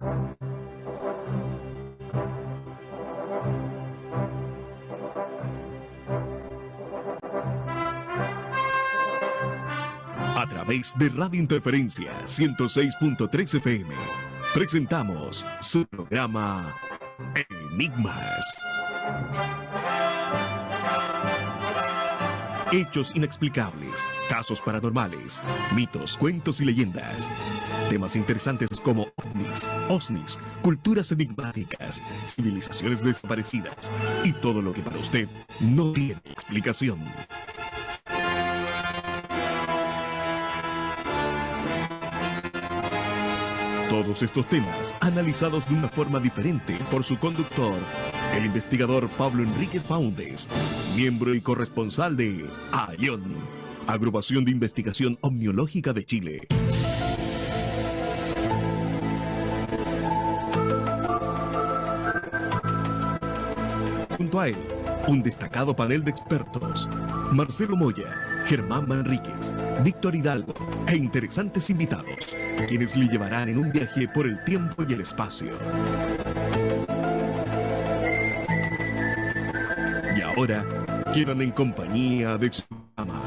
A través de Radio Interferencia 106.3 FM, presentamos su programa Enigmas. Hechos inexplicables, casos paranormales, mitos, cuentos y leyendas. Temas interesantes como ovnis, OSNIs, culturas enigmáticas, civilizaciones desaparecidas y todo lo que para usted no tiene explicación. Todos estos temas analizados de una forma diferente por su conductor, el investigador Pablo Enríquez Faúndez, miembro y corresponsal de AION, Agrupación de Investigación Omniológica de Chile. Junto a él, un destacado panel de expertos: Marcelo Moya, Germán Manríquez, Víctor Hidalgo e interesantes invitados, quienes le llevarán en un viaje por el tiempo y el espacio. Y ahora quedan en compañía de su programa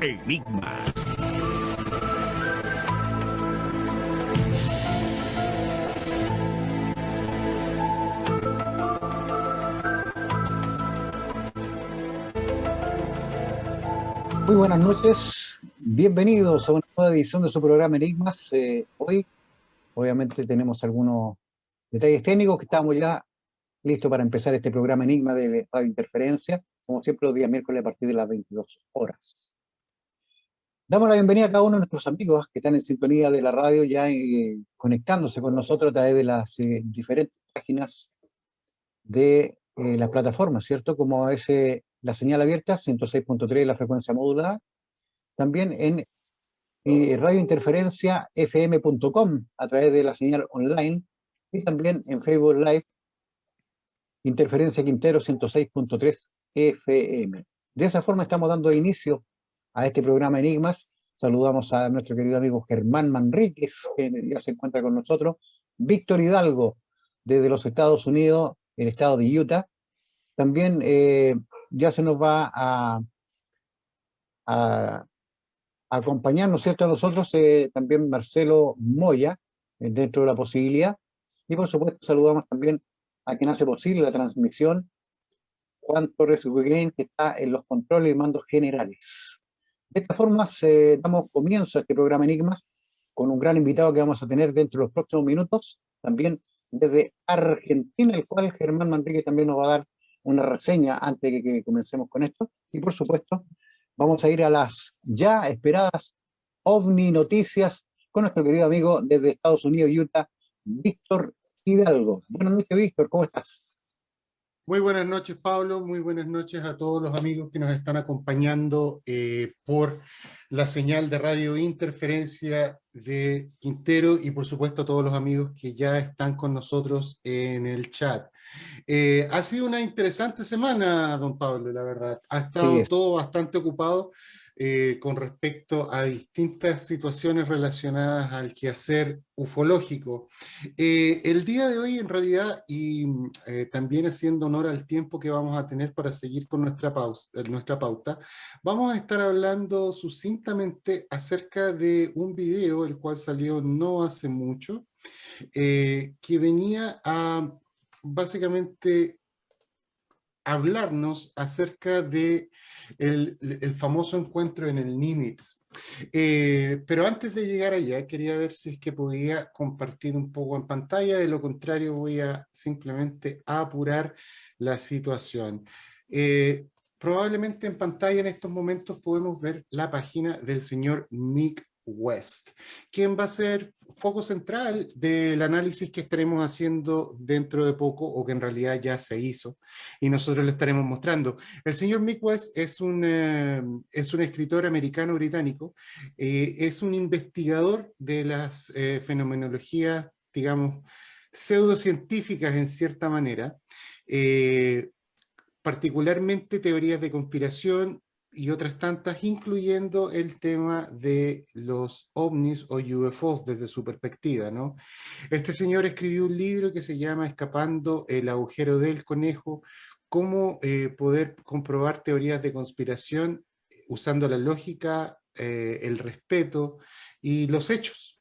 Enigmas. Muy buenas noches, bienvenidos a una nueva edición de su programa Enigmas. Hoy, obviamente, tenemos algunos detalles técnicos que estamos ya listos para empezar este programa Enigma de Radio Interferencia, como siempre los días miércoles a partir de las 22 horas. Damos la bienvenida a cada uno de nuestros amigos que están en sintonía de la radio, ya conectándose con nosotros a través de las diferentes páginas de las plataformas, ¿cierto? Como es la señal abierta, 106.3, la frecuencia modulada. También en radiointerferenciafm.com a través de la señal online. Y también en Facebook Live, Interferencia Quintero 106.3 FM. De esa forma estamos dando inicio a este programa Enigmas. Saludamos a nuestro querido amigo Germán Manríquez, que ya se encuentra con nosotros. Víctor Hidalgo, desde los Estados Unidos, el estado de Utah. También ya se nos va a acompañarnos, ¿cierto? A nosotros también Marcelo Moya, dentro de la posibilidad. Y por supuesto saludamos también a quien hace posible la transmisión, Juan Torres Huguén, que está en los controles y mandos generales. De esta forma damos comienzo a este programa Enigmas con un gran invitado que vamos a tener dentro de los próximos minutos, también desde Argentina, el cual Germán Manríquez también nos va a dar una reseña antes de que comencemos con esto. Y por supuesto, vamos a ir a las ya esperadas OVNI noticias con nuestro querido amigo desde Estados Unidos, Utah, Víctor Hidalgo. Buenas noches, Víctor, ¿cómo estás? Muy buenas noches, Pablo. Muy buenas noches a todos los amigos que nos están acompañando por la señal de Radio Interferencia de Quintero y por supuesto a todos los amigos que ya están con nosotros en el chat. Ha sido una interesante semana, don Pablo, la verdad. Ha estado todo bastante ocupado con respecto a distintas situaciones relacionadas al quehacer ufológico. El día de hoy, en realidad, y también haciendo honor al tiempo que vamos a tener para seguir con nuestra pauta, vamos a estar hablando sucintamente acerca de un video, el cual salió no hace mucho, que venía a básicamente hablarnos acerca de el famoso encuentro en el Nimitz. Pero antes de llegar allá, quería ver si es que podía compartir un poco en pantalla, de lo contrario voy a simplemente apurar la situación. Probablemente en pantalla en estos momentos podemos ver la página del señor Mick West, quien va a ser foco central del análisis que estaremos haciendo dentro de poco, o que en realidad ya se hizo, y nosotros le estaremos mostrando. El señor Mick West es un escritor americano-británico, es un investigador de las fenomenologías, digamos, pseudocientíficas en cierta manera, particularmente teorías de conspiración y otras tantas, incluyendo el tema de los ovnis o UFOs desde su perspectiva, ¿no? Este señor escribió un libro que se llama Escapando el agujero del conejo, cómo poder comprobar teorías de conspiración usando la lógica, el respeto y los hechos.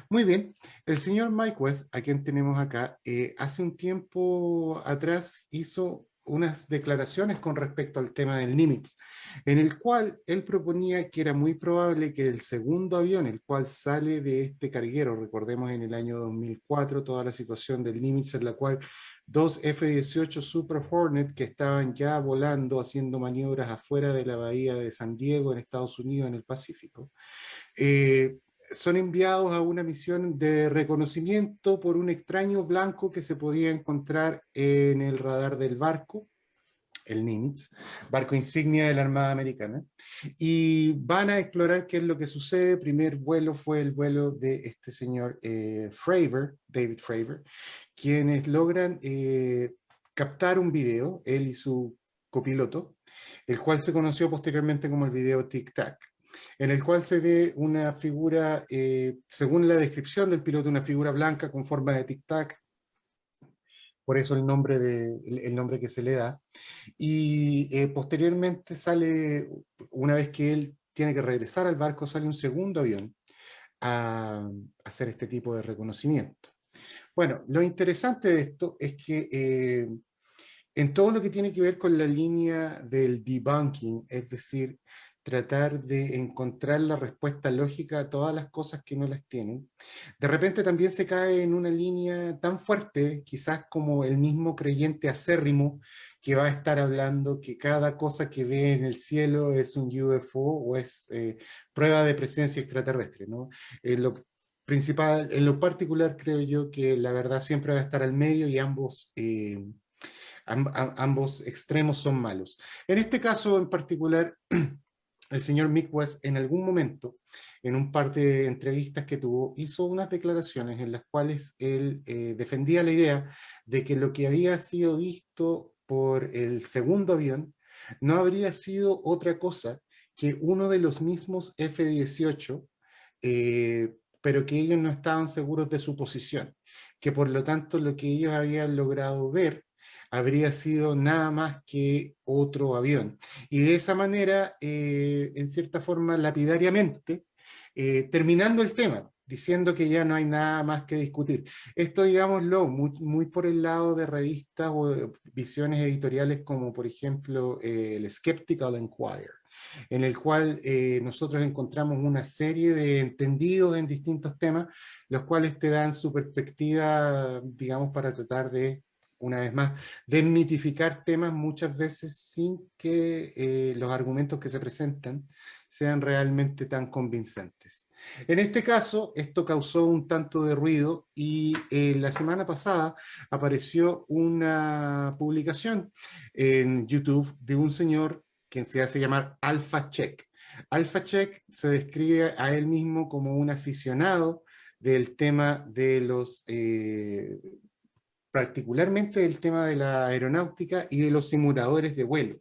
Muy bien, el señor Mike West, a quien tenemos acá, hace un tiempo atrás hizo unas declaraciones con respecto al tema del Nimitz, en el cual él proponía que era muy probable que el segundo avión, el cual sale de este carguero, recordemos en el año 2004 toda la situación del Nimitz, en la cual dos F-18 Super Hornet que estaban ya volando, haciendo maniobras afuera de la bahía de San Diego en Estados Unidos, en el Pacífico, eh, son enviados a una misión de reconocimiento por un extraño blanco que se podía encontrar en el radar del barco, el Nimitz, barco insignia de la Armada Americana, y van a explorar qué es lo que sucede. El primer vuelo fue el vuelo de este señor Fravor, David Fravor, quienes logran captar un video, él y su copiloto, el cual se conoció posteriormente como el video Tic Tac, en el cual se ve una figura, según la descripción del piloto, una figura blanca con forma de tic-tac, por eso el nombre que se le da, y posteriormente sale, una vez que él tiene que regresar al barco, sale un segundo avión a hacer este tipo de reconocimiento. Bueno, lo interesante de esto es que en todo lo que tiene que ver con la línea del debunking, es decir, tratar de encontrar la respuesta lógica a todas las cosas que no las tienen, de repente también se cae en una línea tan fuerte, quizás como el mismo creyente acérrimo que va a estar hablando que cada cosa que ve en el cielo es un UFO o es prueba de presencia extraterrestre, ¿no? En lo particular creo yo que la verdad siempre va a estar al medio y ambos extremos son malos. En este caso en particular, el señor Mick West en algún momento, en un par de entrevistas que tuvo, hizo unas declaraciones en las cuales él defendía la idea de que lo que había sido visto por el segundo avión no habría sido otra cosa que uno de los mismos F-18, pero que ellos no estaban seguros de su posición, que por lo tanto lo que ellos habían logrado ver habría sido nada más que otro avión. Y de esa manera, en cierta forma, lapidariamente, terminando el tema, diciendo que ya no hay nada más que discutir. Esto, digámoslo, muy por el lado de revistas o de visiones editoriales como, por ejemplo, el Skeptical Inquirer, en el cual nosotros encontramos una serie de entendidos en distintos temas, los cuales te dan su perspectiva, digamos, para tratar de, una vez más, desmitificar temas muchas veces sin que los argumentos que se presentan sean realmente tan convincentes. En este caso, esto causó un tanto de ruido y la semana pasada apareció una publicación en YouTube de un señor que se hace llamar Alpha Check. Alpha Check se describe a él mismo como un aficionado del tema de los particularmente el tema de la aeronáutica y de los simuladores de vuelo.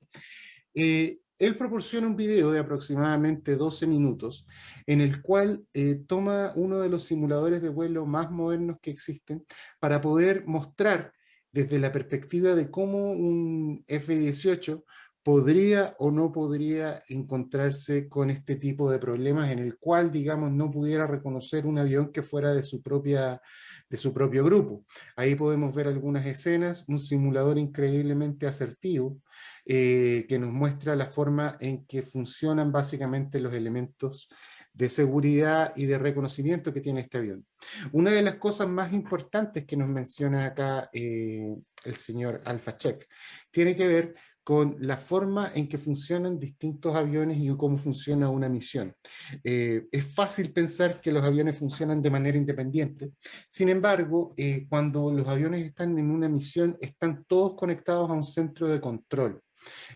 Él proporciona un video de aproximadamente 12 minutos en el cual toma uno de los simuladores de vuelo más modernos que existen para poder mostrar desde la perspectiva de cómo un F-18 podría o no podría encontrarse con este tipo de problemas en el cual, digamos, no pudiera reconocer un avión que fuera de su propio grupo. Ahí podemos ver algunas escenas, un simulador increíblemente asertivo, que nos muestra la forma en que funcionan básicamente los elementos de seguridad y de reconocimiento que tiene este avión. Una de las cosas más importantes que nos menciona acá el señor Alpha Check tiene que ver con la forma en que funcionan distintos aviones y cómo funciona una misión. Es fácil pensar que los aviones funcionan de manera independiente, sin embargo, cuando los aviones están en una misión, están todos conectados a un centro de control.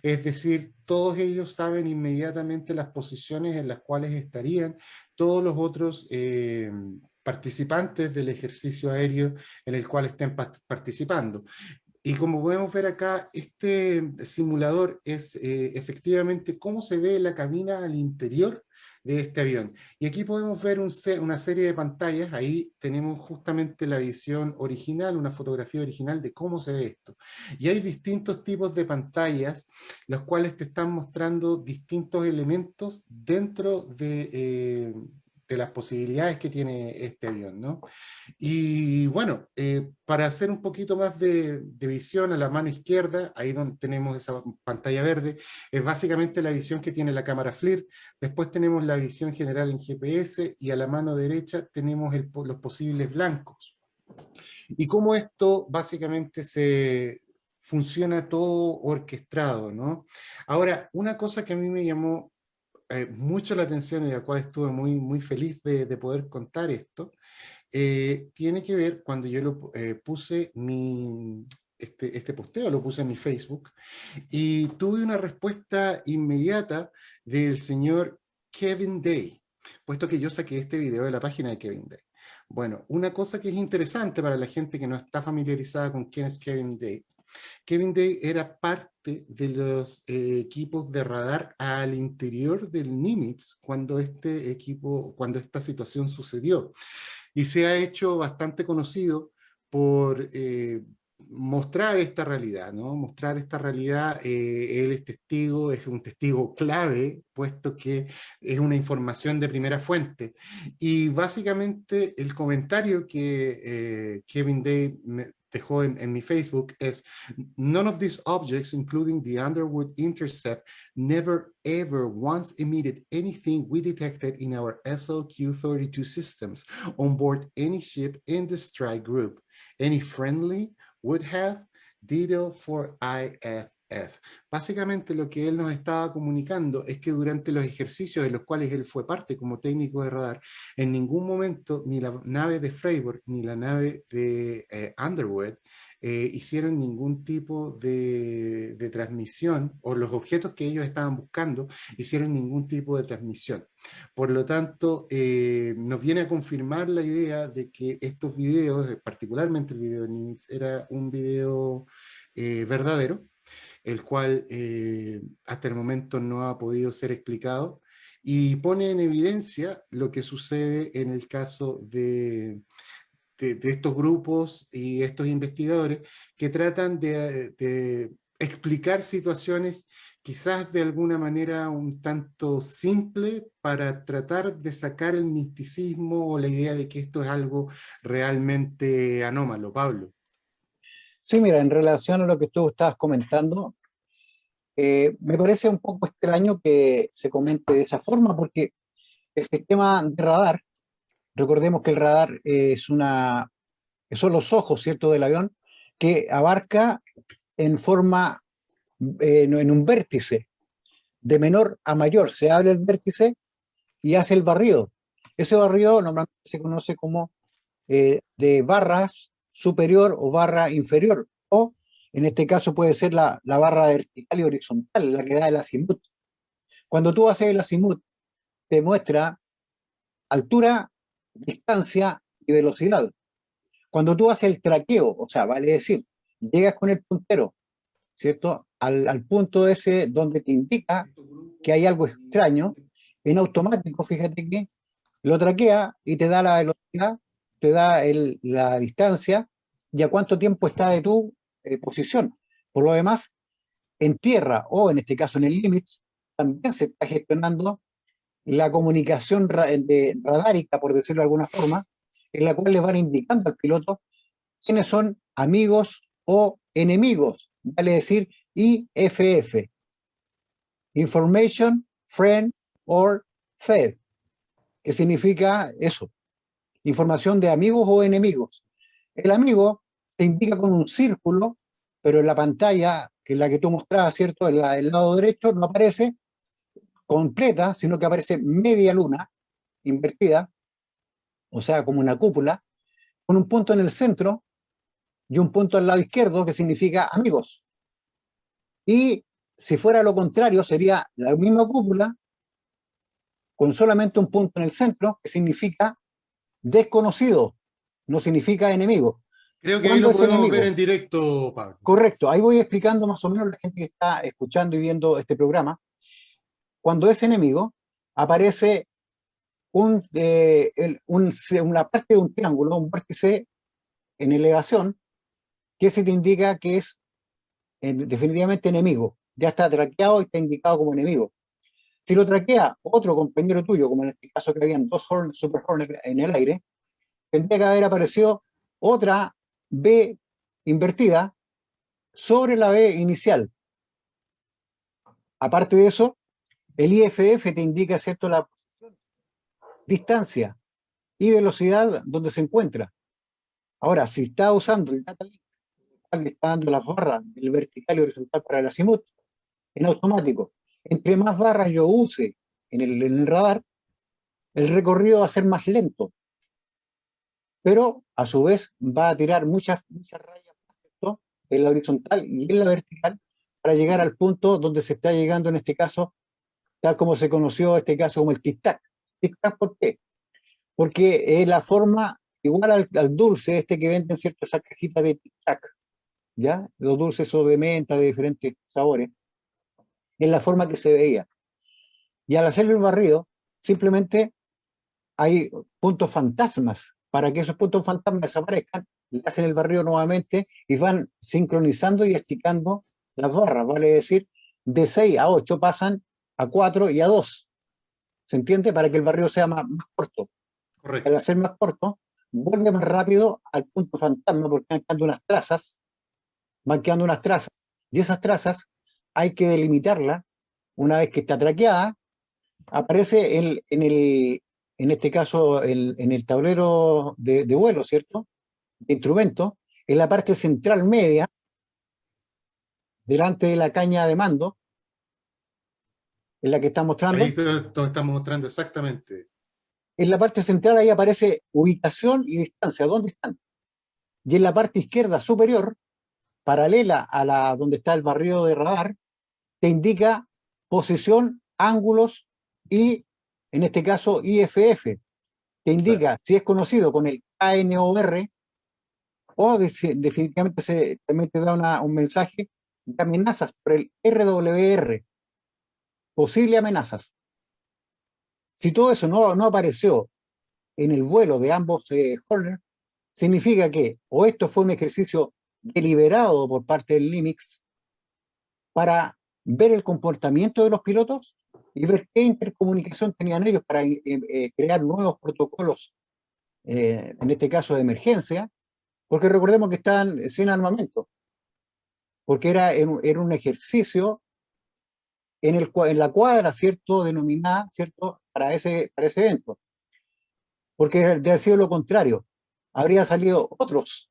Es decir, todos ellos saben inmediatamente las posiciones en las cuales estarían todos los otros participantes del ejercicio aéreo en el cual estén participando. Y como podemos ver acá, este simulador es efectivamente cómo se ve la cabina al interior de este avión. Y aquí podemos ver una serie de pantallas, ahí tenemos justamente la visión original, una fotografía original de cómo se ve esto. Y hay distintos tipos de pantallas, los cuales te están mostrando distintos elementos dentro de las posibilidades que tiene este avión, ¿no? Y bueno, para hacer un poquito más de visión a la mano izquierda, ahí donde tenemos esa pantalla verde, es básicamente la visión que tiene la cámara FLIR. Después tenemos la visión general en GPS y a la mano derecha tenemos los posibles blancos. Y cómo esto básicamente funciona todo orquestado, ¿no? Ahora, una cosa que a mí me llamó mucho la atención y de la cual estuve muy, muy feliz de poder contar esto, tiene que ver cuando yo puse este posteo, lo puse en mi Facebook, y tuve una respuesta inmediata del señor Kevin Day, puesto que yo saqué este video de la página de Kevin Day. Bueno, una cosa que es interesante para la gente que no está familiarizada con quién es Kevin Day. Kevin Day era parte de los equipos de radar al interior del Nimitz cuando esta situación sucedió. Y se ha hecho bastante conocido por mostrar esta realidad, ¿no? Mostrar esta realidad, él es un testigo clave, puesto que es una información de primera fuente. Y básicamente el comentario que Kevin Day me dejó en mi Facebook es: "None of these objects, including the Underwood intercept, never ever once emitted anything we detected in our SLQ-32 systems on board any ship in the strike group. Any friendly would have ditto for IFF." Básicamente lo que él nos estaba comunicando es que durante los ejercicios de los cuales él fue parte como técnico de radar, en ningún momento ni la nave de Freiburg ni la nave de Underwood hicieron ningún tipo de transmisión, o los objetos que ellos estaban buscando hicieron ningún tipo de transmisión. Por lo tanto, nos viene a confirmar la idea de que estos videos, particularmente el video de Nimitz, era un video verdadero, el cual hasta el momento no ha podido ser explicado, y pone en evidencia lo que sucede en el caso de estos grupos y estos investigadores que tratan de explicar situaciones quizás de alguna manera un tanto simple para tratar de sacar el misticismo o la idea de que esto es algo realmente anómalo. Pablo. Sí, mira, en relación a lo que tú estabas comentando, me parece un poco extraño que se comente de esa forma, porque el sistema de radar, recordemos que el radar son los ojos, ¿cierto?, del avión, que abarca en forma, en un vértice, de menor a mayor. Se abre el vértice y hace el barrido. Ese barrido normalmente se conoce como de barras superior o barra inferior, o en este caso puede ser la barra vertical y horizontal, la que da el azimut. Cuando tú haces el azimut, te muestra altura, distancia y velocidad. Cuando tú haces el traqueo, o sea, vale decir, llegas con el puntero, ¿cierto?, al punto ese donde te indica que hay algo extraño, en automático, fíjate que lo traquea y te da la velocidad, te da la distancia y a cuánto tiempo está de tu posición. Por lo demás, en tierra o en este caso en el Nimitz, también se está gestionando la comunicación radárica, por decirlo de alguna forma, en la cual le van indicando al piloto quiénes son amigos o enemigos, vale decir IFF, Information, Friend or Fair, que significa eso, información de amigos o enemigos. El amigo se indica con un círculo, pero en la pantalla, que es la que tú mostrabas, ¿cierto?, en el lado derecho no aparece completa, sino que aparece media luna invertida, o sea, como una cúpula, con un punto en el centro y un punto al lado izquierdo que significa amigos. Y si fuera lo contrario, sería la misma cúpula con solamente un punto en el centro que significa desconocido, no significa enemigo. Creo que ahí ¿Cuándo lo es podemos ver enemigo? en directo, Pablo. Correcto, ahí voy explicando más o menos a la gente que está escuchando y viendo este programa. Cuando es enemigo, aparece una parte de un triángulo, un vértice en elevación, que se te indica que es definitivamente enemigo. Ya está traqueado y está indicado como enemigo. Si lo traquea otro compañero tuyo, como en este caso que habían dos Super Hornet en el aire, tendría que haber aparecido otra B invertida sobre la B inicial. Aparte de eso, el IFF te indica, ¿cierto?, la distancia y velocidad donde se encuentra. Ahora, si está usando el data link, le está dando las barras del vertical y horizontal para el azimut, en automático, entre más barras yo use en el radar, el recorrido va a ser más lento, pero a su vez va a tirar muchas rayas, ¿cierto?, en la horizontal y en la vertical para llegar al punto donde se está llegando en este caso, tal como se conoció este caso como el tic-tac. ¿Tic-tac por qué? Porque es la forma igual al dulce este que venden, ¿cierto?, esa cajita de tic-tac, ¿ya? Los dulces son de menta, de diferentes sabores, es la forma que se veía. Y al hacer el barrido, simplemente hay puntos fantasmas. Para que esos puntos fantasmas desaparezcan, le hacen el barrido nuevamente y van sincronizando y esticando las barras, vale decir, de 6 a 8 pasan a 4 y a 2. ¿Se entiende? Para que el barrido sea más corto. Al Correcto. hacer más corto, vuelve más rápido al punto fantasma porque van quedando unas trazas, y esas trazas hay que delimitarlas una vez que está traqueada, aparece en este caso en el tablero de vuelo, ¿cierto?, de instrumento, en la parte central media, delante de la caña de mando, en la que está Ahí mostrando, te estamos mostrando exactamente. en la parte central ahí aparece ubicación y distancia, ¿dónde están? Y en la parte izquierda superior, paralela a la donde está el barrido de radar, te indica posición, ángulos y, en este caso, IFF. Te Claro. indica si es conocido con el ANOR o definitivamente también te da un mensaje de amenazas por el RWR, posible amenazas. Si todo eso no apareció en el vuelo de ambos Horner, significa que o esto fue un ejercicio deliberado por parte del LIMIX para ver el comportamiento de los pilotos y ver qué intercomunicación tenían ellos para crear nuevos protocolos, en este caso de emergencia, porque recordemos que estaban sin armamento, porque era un ejercicio en la cuadra, ¿cierto?, denominada, ¿cierto?, para ese evento, porque de haber sido lo contrario, habría salido otros,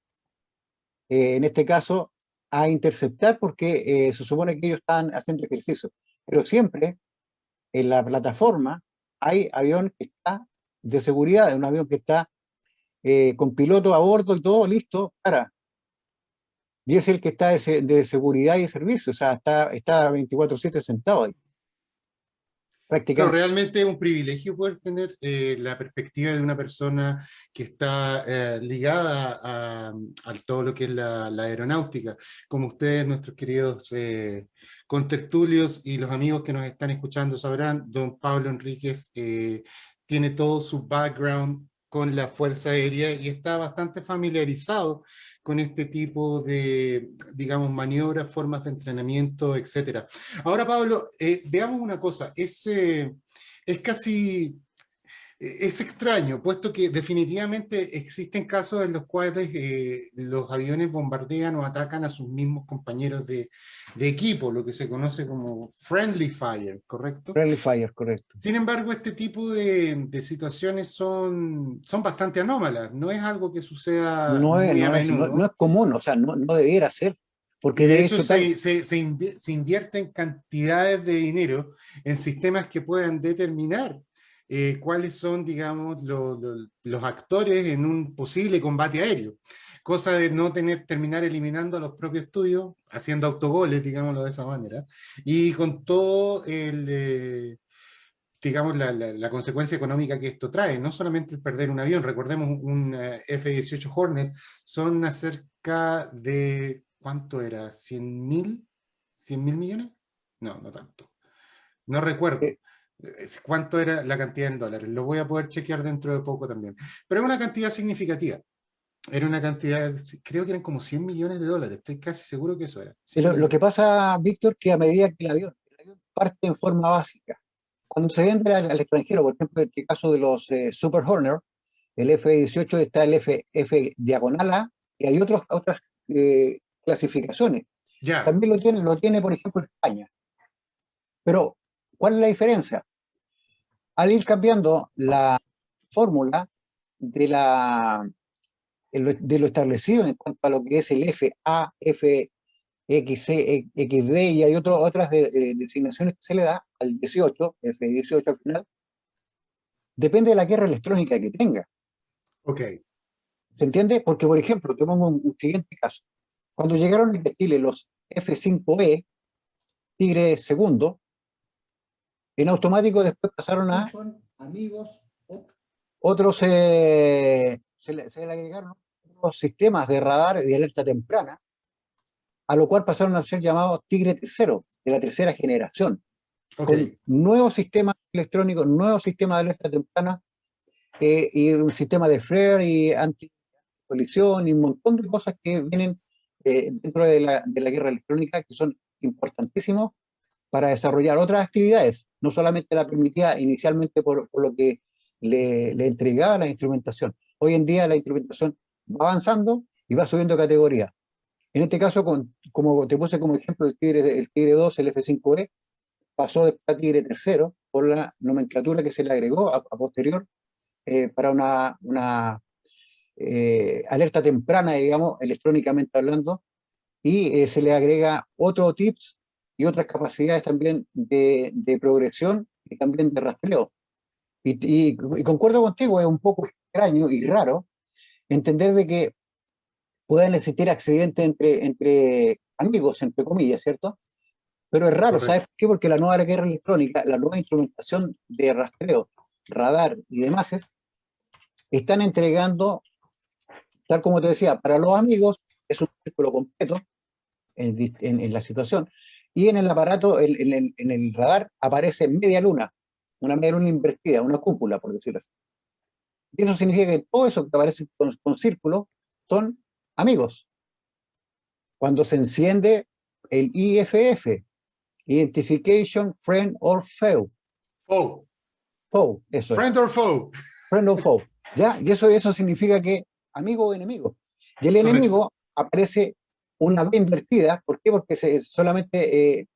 en este caso, a interceptar porque se supone que ellos estaban haciendo ejercicio, pero siempre en la plataforma hay avión que está de seguridad, un avión que está con piloto a bordo y todo listo y es el que está de seguridad y de servicio, o sea, está 24/7 sentado ahí, Pero prácticamente. realmente es un privilegio poder tener la perspectiva de una persona que está ligada a todo lo que es la aeronáutica, como ustedes, nuestros queridos contertulios y los amigos que nos están escuchando sabrán. Don Pablo Enríquez tiene todo su background con la Fuerza Aérea y está bastante familiarizado con este tipo de, digamos, maniobras, formas de entrenamiento, etcétera. Ahora, Pablo, veamos una cosa, es casi, es extraño, puesto que definitivamente existen casos en los cuales los aviones bombardean o atacan a sus mismos compañeros de equipo, lo que se conoce como friendly fire, ¿correcto? Friendly Fire, correcto. Sin embargo, este tipo de situaciones son bastante anómalas, no es algo que suceda No es, muy a no es, no, no es menudo. común, o sea, no debiera ser, Y porque de de hecho hecho tal, se invierten cantidades de dinero en sistemas que puedan determinar cuáles son, digamos, los actores en un posible combate aéreo. Cosa de no terminar eliminando a los propios tuyos, haciendo autogoles, digámoslo de esa manera, y con todo digamos, la consecuencia económica que esto trae, no solamente el perder un avión. Recordemos un F-18 Hornet, son acerca de, ¿cuánto era? ¿100.000? ¿100.000 millones? No, no tanto. No recuerdo cuánto era la cantidad en dólares. Lo voy a poder chequear dentro de poco también. Pero es una cantidad significativa. Era una cantidad, creo que eran como 100 millones de dólares. Estoy casi seguro que eso era. Lo que pasa, Víctor, que a medida que el avión parte en forma básica, cuando se vende al extranjero, por ejemplo, en el caso de los Super Hornet, el F-18 está el F diagonal A y hay otras clasificaciones. Ya, También lo tiene, por ejemplo, España. Pero, ¿cuál es la diferencia? Al ir cambiando la fórmula de, de lo establecido en cuanto a lo que es el FA, FXC, XD y hay otras designaciones que se le da al 18, F18 al final, depende de la guerra electrónica que tenga. ok. ¿Se entiende? Porque, por ejemplo, te pongo un siguiente caso. Cuando llegaron a Chile los F5E, Tigre segundo, en automático después pasaron a son amigos, otros se le agregaron otros sistemas de radar y de alerta temprana, a lo cual pasaron a ser llamados Tigre tercero, de la tercera generación, Ok. con nuevos sistemas electrónicos, nuevos sistemas de alerta temprana y un sistema de flare y anticolisión y un montón de cosas que vienen dentro de la guerra electrónica que son importantísimos para desarrollar otras actividades, no solamente la permitida inicialmente por lo que le entregaba la instrumentación. Hoy en día la instrumentación va avanzando y va subiendo categoría. En este caso, como te puse como ejemplo el Tigre 2, el F5E, pasó de Tigre tercero por la nomenclatura que se le agregó a posterior para una alerta temprana, digamos, electrónicamente hablando, y se le agrega otros tips y otras capacidades también de progresión y también de rastreo. Y concuerdo contigo, es un poco extraño y raro entender de que puedan existir accidentes entre amigos, entre comillas, ¿cierto? Pero es raro, ¿sabes Correcto. por qué? Porque la nueva guerra electrónica, la nueva instrumentación de rastreo, radar y demás están entregando, tal como te decía, para los amigos es un círculo completo en la situación. Y en el aparato, en el radar, aparece media luna, una media luna invertida, una cúpula, por decirlo así. Y eso significa que todo eso que aparece con círculo son amigos. Cuando se enciende el IFF, Identification Friend or Foe, Foe. foe, eso es, Friend or foe. Friend or Foe, ¿ya? Y eso significa que amigo o enemigo. Y el Correcto. enemigo aparece una B invertida, ¿por qué? Porque solamente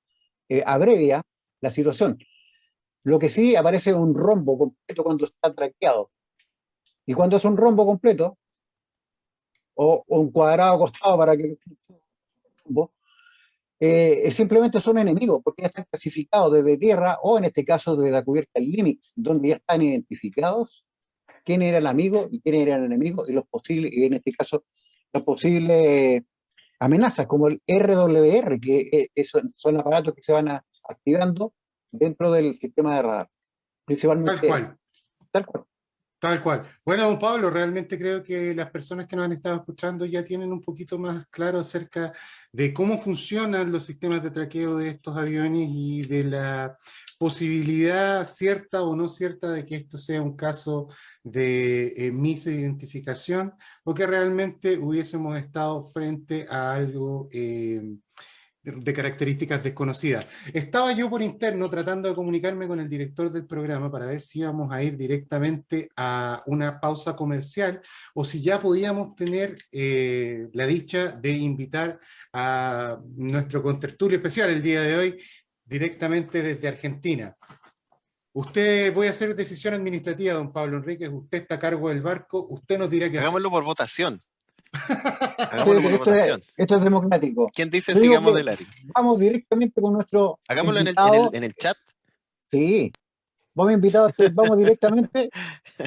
abrevia la situación. Lo que sí aparece un rombo completo cuando está traqueado. Y cuando es un rombo completo, o un cuadrado acostado para que rombo, simplemente son enemigos, porque ya están clasificados desde tierra o en este caso desde la cubierta Limits, donde ya están identificados quién era el amigo y quién era el enemigo y los posibles, y en este caso, las posibles amenazas, como el RWR, que son aparatos que se van activando dentro del sistema de radar, Tal principalmente cual. tal cual. Tal cual. Bueno, don Pablo, realmente creo que las personas que nos han estado escuchando ya tienen un poquito más claro acerca de cómo funcionan los sistemas de traqueo de estos aviones y de la posibilidad cierta o no cierta de que esto sea un caso de misidentificación o que realmente hubiésemos estado frente a algo de características desconocidas. Estaba yo por interno tratando de comunicarme con el director del programa para ver si íbamos a ir directamente a una pausa comercial o si ya podíamos tener la dicha de invitar a nuestro contertulio especial el día de hoy directamente desde Argentina. Usted, voy a hacer decisión administrativa, don Pablo Enríquez, usted está a cargo del barco, usted nos dirá qué hacer. Hagámoslo por votación. Esto, Hagámoslo por votación. esto es democrático. ¿Quién dice Yo digo sigamos que del ARI? vamos directamente con nuestro Hagámoslo en invitado. en el chat. Sí, vamos invitados, vamos directamente.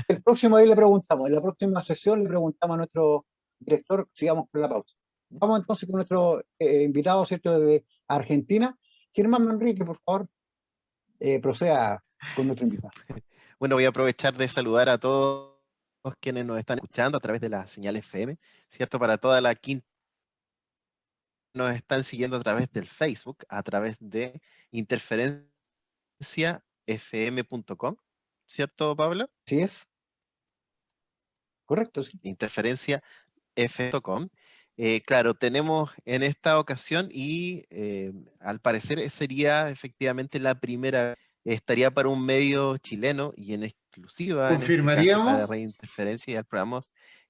El próximo ahí le preguntamos, en la próxima sesión le preguntamos a nuestro director, sigamos con la pausa. Vamos entonces con nuestro invitado, ¿cierto?, de Argentina. Germán Manrique, por favor, proceda. con nuestro invitado. Bueno, voy a aprovechar de saludar a todos quienes nos están escuchando a través de la señal FM, ¿cierto? Para toda la quinta nos están siguiendo a través del Facebook, a través de interferenciafm.com, ¿cierto, Pablo? ¿Sí es? Correcto, sí. Interferenciafm.com. Claro, tenemos en esta ocasión y al parecer sería efectivamente la primera, estaría para un medio chileno y en exclusiva en este caso para ¿Confirmaríamos? Radio Interferencia y al programa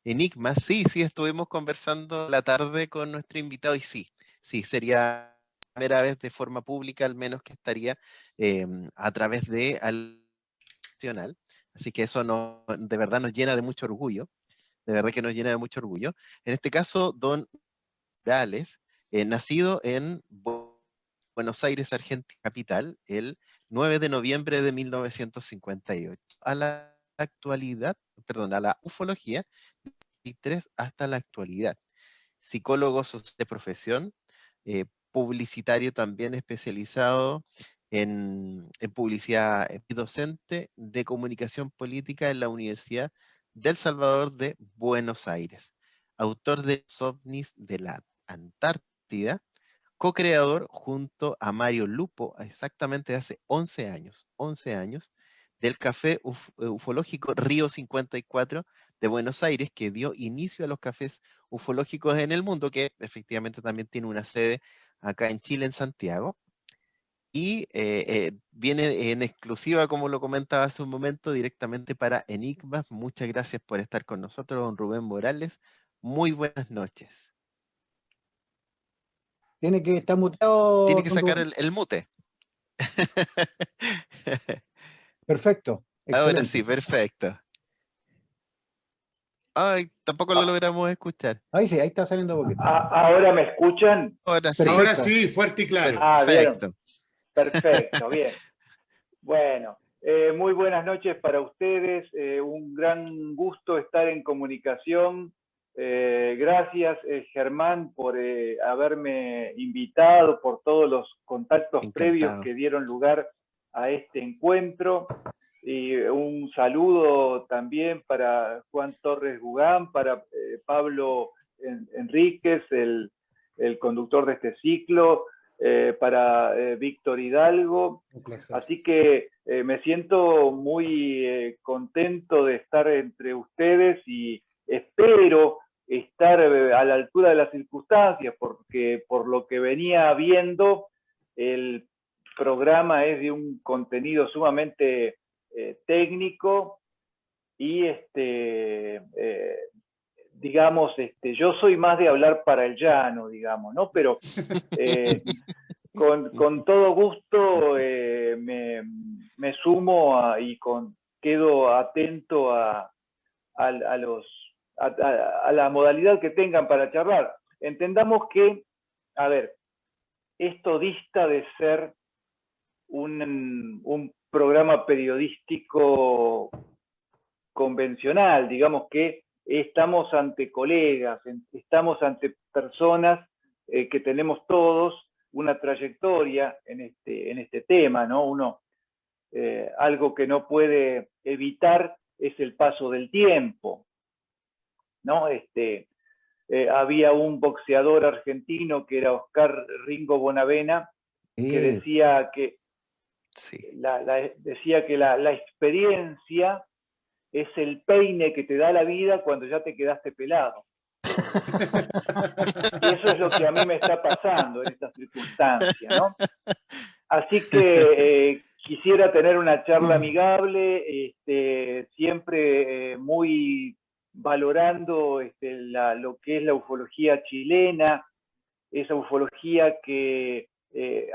Enigma. Sí, estuvimos conversando la tarde con nuestro invitado y sí, sería la primera vez de forma pública al menos que estaría a través de Al Nacional. Así que eso de verdad nos llena de mucho orgullo. De verdad que nos llena de mucho orgullo. En este caso, don Morales, nacido en Buenos Aires, Argentina, capital, el 9 de noviembre de 1958. A la actualidad, perdón, a la ufología, 23 hasta la actualidad. Psicólogo de profesión, publicitario también especializado en publicidad, docente de comunicación política en la Universidad del Salvador de Buenos Aires, autor de Los ovnis de la Antártida, co-creador junto a Mario Lupo, exactamente hace 11 años, del Café Ufológico Río 54 de Buenos Aires, que dio inicio a los cafés ufológicos en el mundo, que efectivamente también tiene una sede acá en Chile, en Santiago. Y viene en exclusiva, como lo comentaba hace un momento, directamente para Enigmas. Muchas gracias por estar con nosotros, don Rubén Morales. Muy buenas noches. Tiene que estar muteado, Tiene que don sacar Rubén. el mute. Perfecto, Ahora excelente. sí, perfecto. Ay, tampoco lo logramos escuchar. Ahí sí, ahí está saliendo poquito. ¿Ahora me escuchan? Ahora sí, Ahora Perfecto. sí, fuerte y claro. ¿Vieron? perfecto. Perfecto, bien. Bueno, muy buenas noches para ustedes. Un gran gusto estar en comunicación. Gracias, Germán, por haberme invitado, por todos los contactos previos Encantado. que dieron lugar a este encuentro. Y un saludo también para Juan Torres Gugán, para Pablo Enríquez, el conductor de este ciclo, para Víctor Hidalgo. Un placer. Así que me siento muy contento de estar entre ustedes y espero estar a la altura de las circunstancias, porque por lo que venía viendo, el programa es de un contenido sumamente técnico y digamos, yo soy más de hablar para el llano, digamos, ¿no? Pero con todo gusto me sumo y quedo atento a la modalidad que tengan para charlar. Entendamos que, a ver, esto dista de ser un programa periodístico convencional, digamos que estamos ante colegas, estamos ante personas que tenemos todos una trayectoria en este tema, ¿no? Algo que no puede evitar es el paso del tiempo, ¿no? Había un boxeador argentino que era Oscar Ringo Bonavena, que decía que la experiencia es el peine que te da la vida cuando ya te quedaste pelado. Y eso es lo que a mí me está pasando en esta circunstancia, ¿no? Así que quisiera tener una charla amigable, siempre muy valorando lo que es la ufología chilena, esa ufología que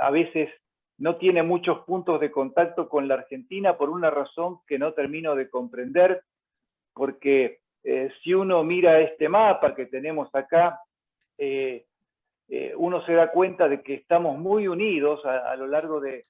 a veces no tiene muchos puntos de contacto con la Argentina por una razón que no termino de comprender, porque si uno mira este mapa que tenemos acá, uno se da cuenta de que estamos muy unidos a lo largo de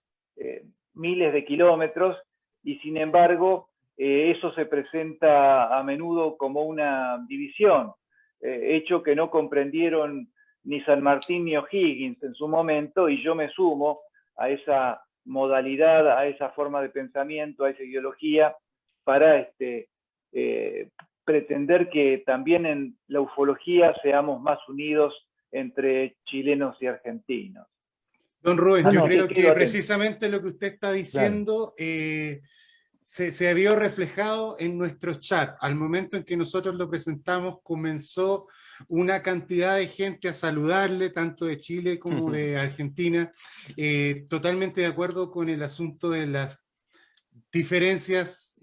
miles de kilómetros y sin embargo eso se presenta a menudo como una división, hecho que no comprendieron ni San Martín ni O'Higgins en su momento, y yo me sumo a esa modalidad, a esa forma de pensamiento, a esa ideología, para pretender que también en la ufología seamos más unidos entre chilenos y argentinos. Don Rubén, yo Bueno, creo que atento. precisamente lo que usted está diciendo se vio reflejado en nuestro chat. Al momento en que nosotros lo presentamos, comenzó una cantidad de gente a saludarle, tanto de Chile como de Argentina, totalmente de acuerdo con el asunto de las diferencias,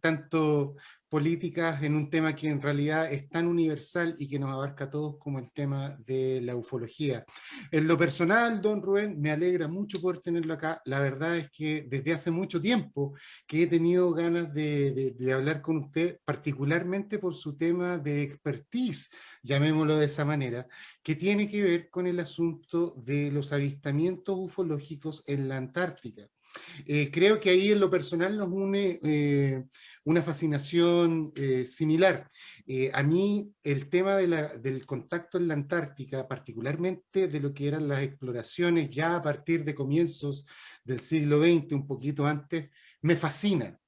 tanto políticas, en un tema que en realidad es tan universal y que nos abarca a todos como el tema de la ufología. En lo personal, don Rubén, me alegra mucho poder tenerlo acá. La verdad es que desde hace mucho tiempo que he tenido ganas de hablar con usted, particularmente por su tema de expertise, llamémoslo de esa manera, que tiene que ver con el asunto de los avistamientos ufológicos en la Antártica. Creo que ahí en lo personal nos une una fascinación similar. A mí el tema del contacto en la Antártica, particularmente de lo que eran las exploraciones ya a partir de comienzos del siglo XX, un poquito antes, me fascina.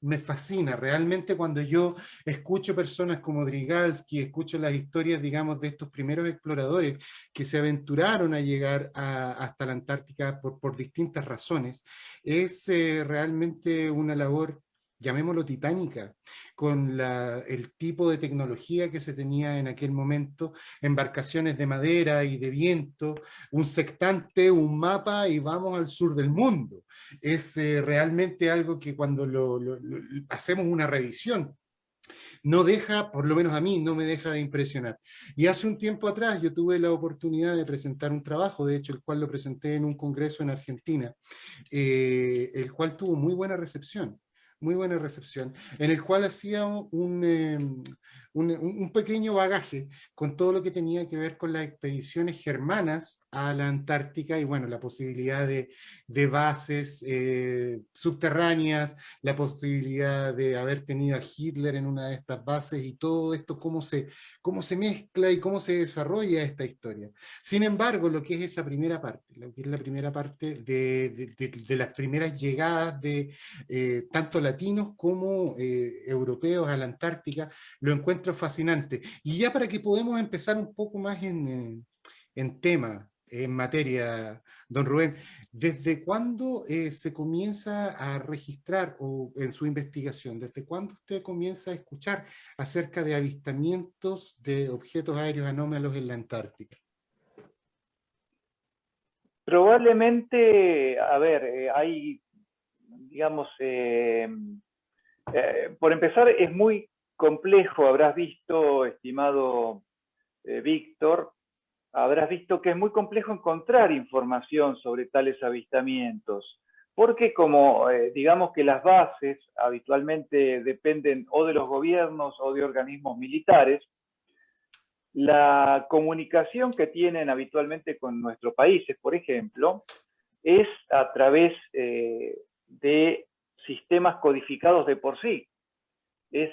Realmente cuando yo escucho personas como Drygalski, escucho las historias, digamos, de estos primeros exploradores que se aventuraron a llegar hasta la Antártica por distintas razones, es realmente una labor, llamémoslo titánica, con el tipo de tecnología que se tenía en aquel momento, embarcaciones de madera y de viento, un sextante, un mapa y vamos al sur del mundo. Es realmente algo que cuando hacemos una revisión, no deja, por lo menos a mí, no me deja de impresionar. Y hace un tiempo atrás yo tuve la oportunidad de presentar un trabajo, de hecho el cual lo presenté en un congreso en Argentina, el cual tuvo muy buena recepción, en el cual hacía un pequeño bagaje con todo lo que tenía que ver con las expediciones germanas a la Antártica y bueno, la posibilidad de bases subterráneas, la posibilidad de haber tenido a Hitler en una de estas bases y todo esto, cómo se mezcla y cómo se desarrolla esta historia. Sin embargo, lo que es esa primera parte, lo que es la primera parte de las primeras llegadas de tanto latinos como europeos a la Antártica, lo encuentro fascinante. Y ya para que podamos empezar un poco más en tema, en materia, don Rubén, ¿desde cuándo se comienza a registrar o en su investigación, desde cuándo usted comienza a escuchar acerca de avistamientos de objetos aéreos anómalos en la Antártica? Probablemente, a ver, hay, digamos, por empezar, es muy complejo, habrás visto, estimado Víctor, habrás visto que es muy complejo encontrar información sobre tales avistamientos, porque como digamos que las bases habitualmente dependen o de los gobiernos o de organismos militares, la comunicación que tienen habitualmente con nuestros países, por ejemplo, es a través de sistemas codificados de por sí. Es,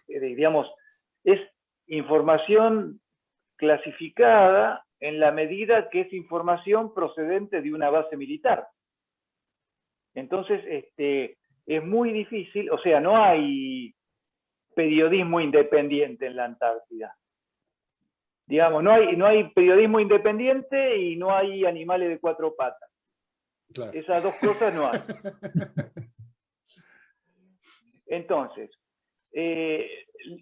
digamos, es información clasificada en la medida que es información procedente de una base militar. Entonces, es muy difícil, o sea, no hay periodismo independiente en la Antártida. Digamos, no hay periodismo independiente y no hay animales de cuatro patas. Claro. Esas dos cosas no hay. Entonces,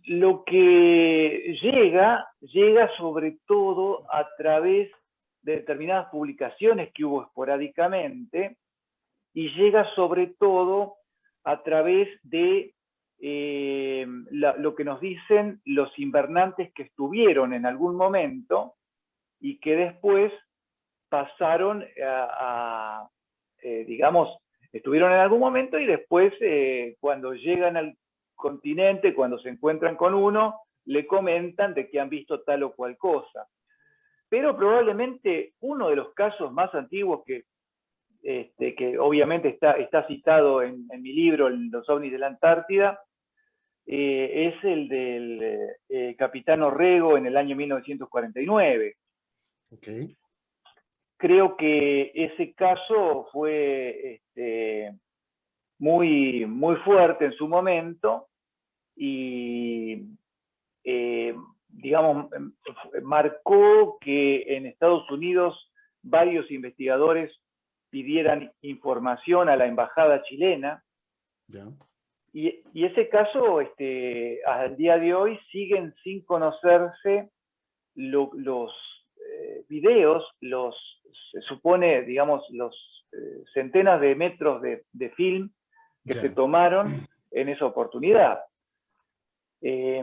lo que llega sobre todo a través de determinadas publicaciones que hubo esporádicamente y llega sobre todo a través de lo que nos dicen los invernantes que estuvieron en algún momento y que después pasaron digamos, estuvieron en algún momento y después cuando llegan al continente, cuando se encuentran con uno, le comentan de que han visto tal o cual cosa. Pero probablemente uno de los casos más antiguos que obviamente está citado en mi libro, Los ovnis de la Antártida, es el del capitán Orrego en el año 1949. Okay. creo que ese caso fue muy, muy fuerte en su momento y, digamos, marcó que en Estados Unidos varios investigadores pidieran información a la embajada chilena. Ya. Y ese caso, al día de hoy, siguen sin conocerse los videos, se supone, digamos, los centenas de metros de film que Ya. se tomaron en esa oportunidad. Y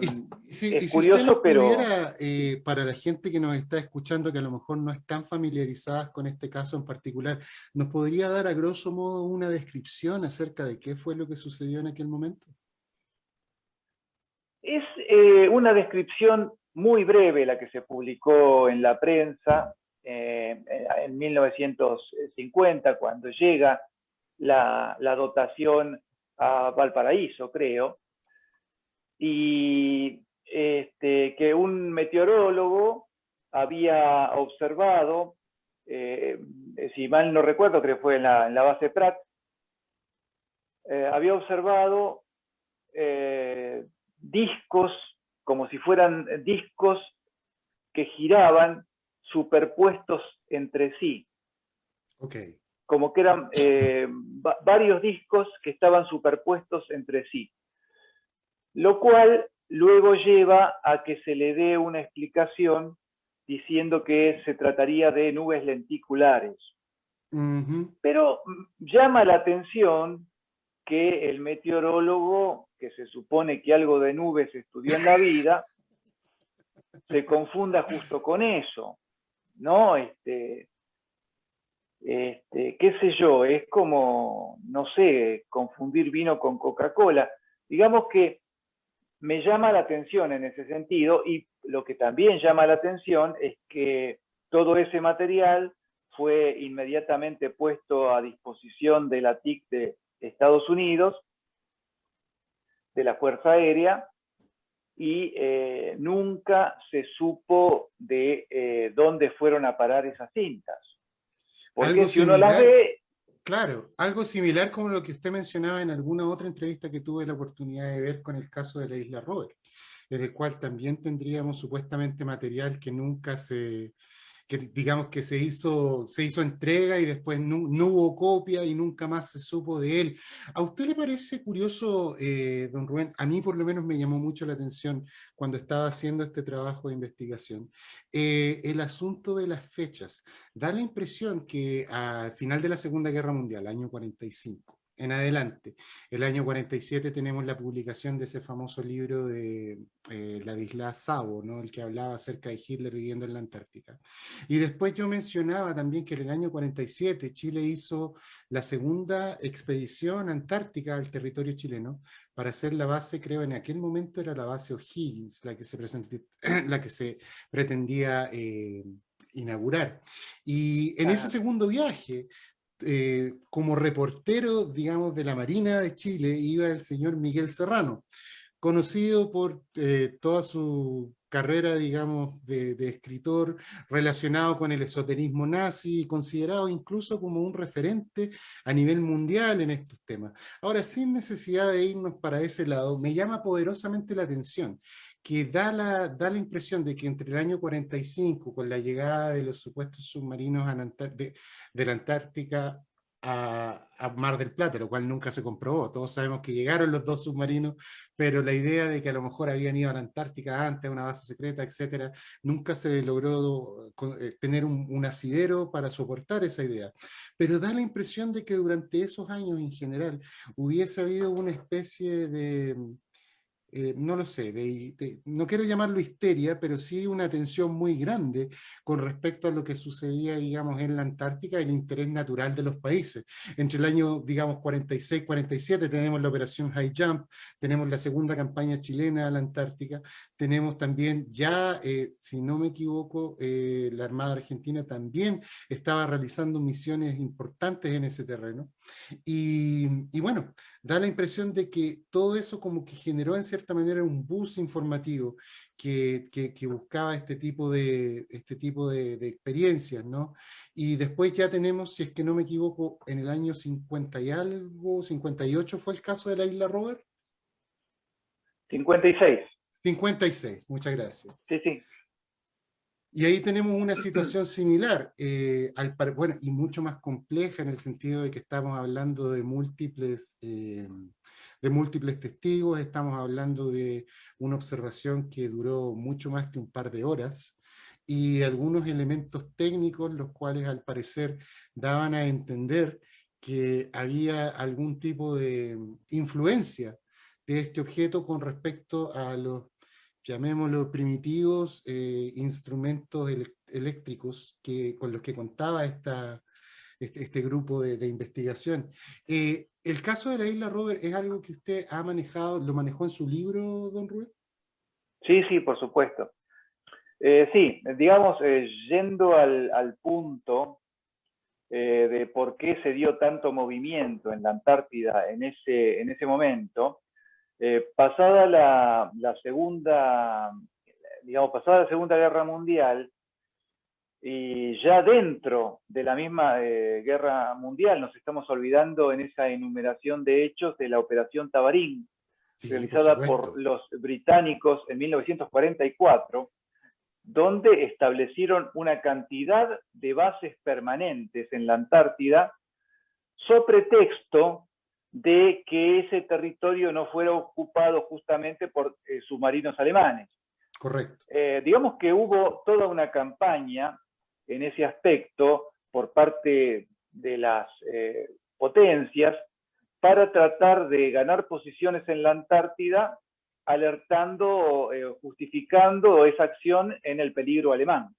si Es usted curioso, nos pero pudiera, para la gente que nos está escuchando, que a lo mejor no están familiarizadas con este caso en particular, ¿nos podría dar a grosso modo una descripción acerca de qué fue lo que sucedió en aquel momento? es una descripción muy breve la que se publicó en la prensa en 1950, cuando llega la dotación a Valparaíso, creo, y que un meteorólogo había observado, si mal no recuerdo, creo que fue en la base Pratt, había observado discos, como si fueran discos que giraban superpuestos entre sí. Okay. Como que eran varios discos que estaban superpuestos entre sí. Lo cual luego lleva a que se le dé una explicación diciendo que se trataría de nubes lenticulares. Pero llama la atención que el meteorólogo, que se supone que algo de nubes estudió en la vida, se confunda justo con eso, ¿no? Qué sé yo, es como, no sé, confundir vino con Coca-Cola. Digamos que me llama la atención en ese sentido, y lo que también llama la atención es que todo ese material fue inmediatamente puesto a disposición de la TIC de Estados Unidos, de la Fuerza Aérea, y nunca se supo de dónde fueron a parar esas cintas. Porque Algo si uno las similar, ve... claro, algo similar como lo que usted mencionaba en alguna otra entrevista que tuve la oportunidad de ver con el caso de la isla Robert, en el cual también tendríamos supuestamente material que nunca que digamos que se hizo entrega y después no hubo copia y nunca más se supo de él. ¿A usted le parece curioso, don Rubén? A mí por lo menos me llamó mucho la atención cuando estaba haciendo este trabajo de investigación. El asunto de las fechas. Da la impresión que al final de la Segunda Guerra Mundial, año 45, en adelante, el año 47 tenemos la publicación de ese famoso libro de Ladislao Sabo, ¿no? El que hablaba acerca de Hitler viviendo en la Antártica. Y después yo mencionaba también que en el año 47 Chile hizo la segunda expedición antártica al territorio chileno para hacer la base, creo en aquel momento era la base O'Higgins, la que se pretendía inaugurar. Y en ese segundo viaje, como reportero, digamos, de la Marina de Chile, iba el señor Miguel Serrano, conocido por toda su carrera, digamos, de escritor relacionado con el esoterismo nazi, considerado incluso como un referente a nivel mundial en estos temas. Ahora, sin necesidad de irnos para ese lado, me llama poderosamente la atención que da la impresión de que entre el año 45, con la llegada de los supuestos submarinos de la Antártica a Mar del Plata, lo cual nunca se comprobó. Todos sabemos que llegaron los dos submarinos, pero la idea de que a lo mejor habían ido a la Antártica antes, a una base secreta, etcétera, nunca se logró tener un asidero para soportar esa idea. Pero da la impresión de que durante esos años en general hubiese habido una especie de... no lo sé, no quiero llamarlo histeria, pero sí una tensión muy grande con respecto a lo que sucedía, digamos, en la Antártica y el interés natural de los países. Entre el año, digamos, 46-47 tenemos la operación High Jump, tenemos la segunda campaña chilena a la Antártica, tenemos también ya, si no me equivoco, la Armada Argentina también estaba realizando misiones importantes en ese terreno. Y bueno, da la impresión de que todo eso como que generó en cierta cierta manera un bus informativo que buscaba este tipo de experiencias, ¿no? Y después ya tenemos, si es que no me equivoco, en el año 50 y algo, 58 fue el caso de la isla Robert. 56. 56, muchas gracias. Sí, sí. Y ahí tenemos una situación similar, bueno, y mucho más compleja en el sentido de que estamos hablando de múltiples testigos, estamos hablando de una observación que duró mucho más que un par de horas, y algunos elementos técnicos, los cuales al parecer daban a entender que había algún tipo de influencia de este objeto con respecto a los, llamémoslo, primitivos instrumentos eléctricos con los que contaba este grupo de investigación. ¿El caso de la isla Robert es algo que usted ha manejado, lo manejó en su libro, don Rubén? Sí, sí, por supuesto. Sí, digamos, yendo al punto de por qué se dio tanto movimiento en la Antártida en ese momento, pasada la Segunda Guerra Mundial, y ya dentro de la misma guerra mundial, nos estamos olvidando en esa enumeración de hechos de la Operación Tabarín, Sí, realizada por los británicos en 1944, donde establecieron una cantidad de bases permanentes en la Antártida, so pretexto de que ese territorio no fuera ocupado justamente por submarinos alemanes. Correcto. Digamos que hubo toda una campaña en ese aspecto por parte de las potencias para tratar de ganar posiciones en la Antártida, alertando, justificando esa acción en el peligro alemán.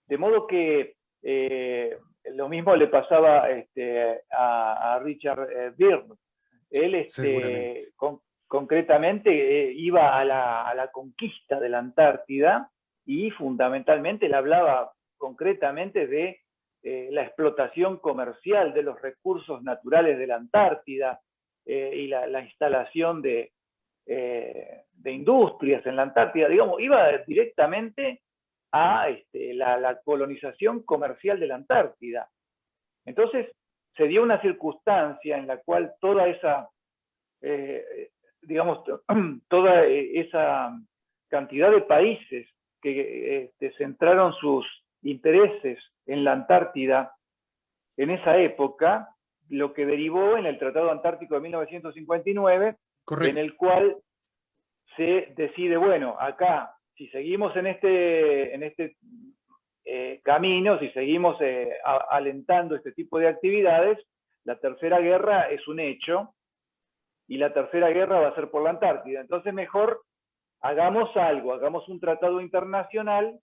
De modo que lo mismo le pasaba a Richard Byrd. Él concretamente iba a la conquista de la Antártida y fundamentalmente él hablaba concretamente de la explotación comercial de los recursos naturales de la Antártida y la instalación de industrias en la Antártida. Digamos, iba directamente a la colonización comercial de la Antártida. Entonces, se dio una circunstancia en la cual toda esa, digamos, toda esa cantidad de países que centraron sus intereses en la Antártida en esa época, lo que derivó en el Tratado Antártico de 1959, correcto, en el cual se decide, bueno, acá, si seguimos en este camino, si seguimos alentando este tipo de actividades, la Tercera Guerra es un hecho, y la Tercera Guerra va a ser por la Antártida. Entonces mejor hagamos algo, hagamos un tratado internacional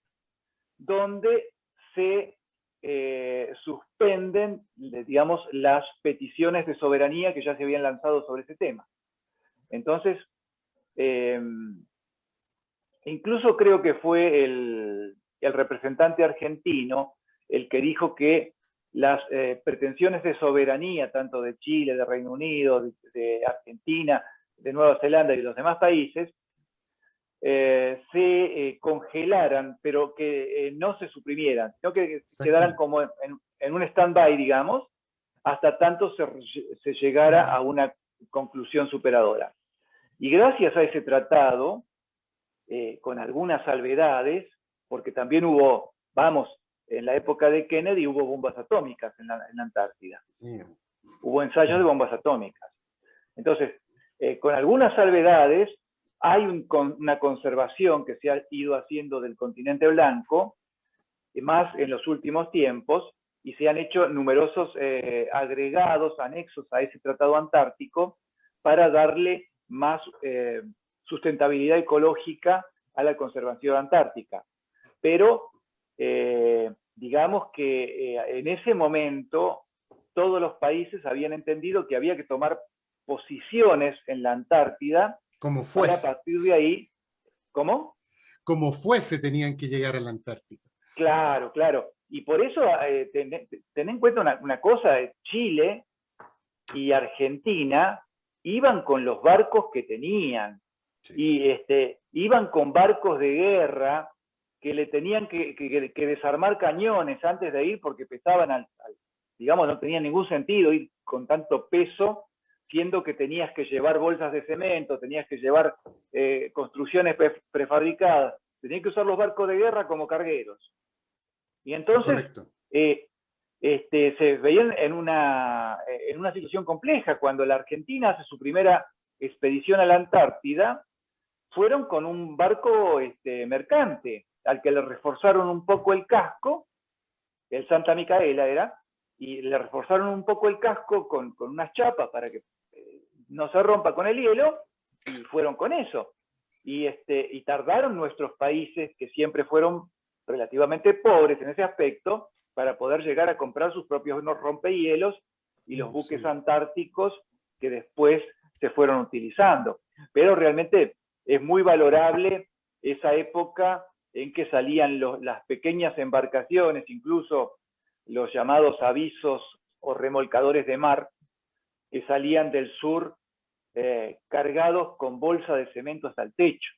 donde se suspenden, digamos, las peticiones de soberanía que ya se habían lanzado sobre ese tema. Entonces, incluso creo que fue el representante argentino el que dijo que las pretensiones de soberanía, tanto de Chile, de Reino Unido, de Argentina, de Nueva Zelanda y de los demás países, se congelaran, pero que no se suprimieran, sino que quedaran como en un stand-by, digamos, hasta tanto se llegara a una conclusión superadora. Y gracias a ese tratado, con algunas salvedades, porque también hubo, en la época de Kennedy hubo bombas atómicas en la Antártida. Sí. Hubo ensayos de bombas atómicas. Entonces, con algunas salvedades, hay una conservación que se ha ido haciendo del continente blanco, más en los últimos tiempos, y se han hecho numerosos agregados, anexos a ese tratado antártico, para darle más sustentabilidad ecológica a la conservación antártica. Pero digamos que en ese momento todos los países habían entendido que había que tomar posiciones en la Antártida como fuese. Para a partir de ahí, ¿cómo? Como fuese tenían que llegar a la Antártida. Claro, claro. Y por eso ten en cuenta una cosa, Chile y Argentina iban con los barcos que tenían, y iban con barcos de guerra que le tenían que desarmar cañones antes de ir porque pesaban, digamos, no tenía ningún sentido ir con tanto peso, siendo que tenías que llevar bolsas de cemento, tenías que llevar construcciones prefabricadas, tenías que usar los barcos de guerra como cargueros. Y entonces se veían en una situación compleja. Cuando la Argentina hace su primera expedición a la Antártida, fueron con un barco mercante, al que le reforzaron un poco el casco, el Santa Micaela era, y le reforzaron un poco el casco con unas chapas para que no se rompa con el hielo, y fueron con eso. Y tardaron nuestros países, que siempre fueron relativamente pobres en ese aspecto, para poder llegar a comprar sus propios rompehielos y los buques antárticos que después se fueron utilizando. Pero realmente es muy valorable esa época en que salían las pequeñas embarcaciones, incluso los llamados avisos o remolcadores de mar, que salían del sur cargados con bolsa de cemento hasta el techo,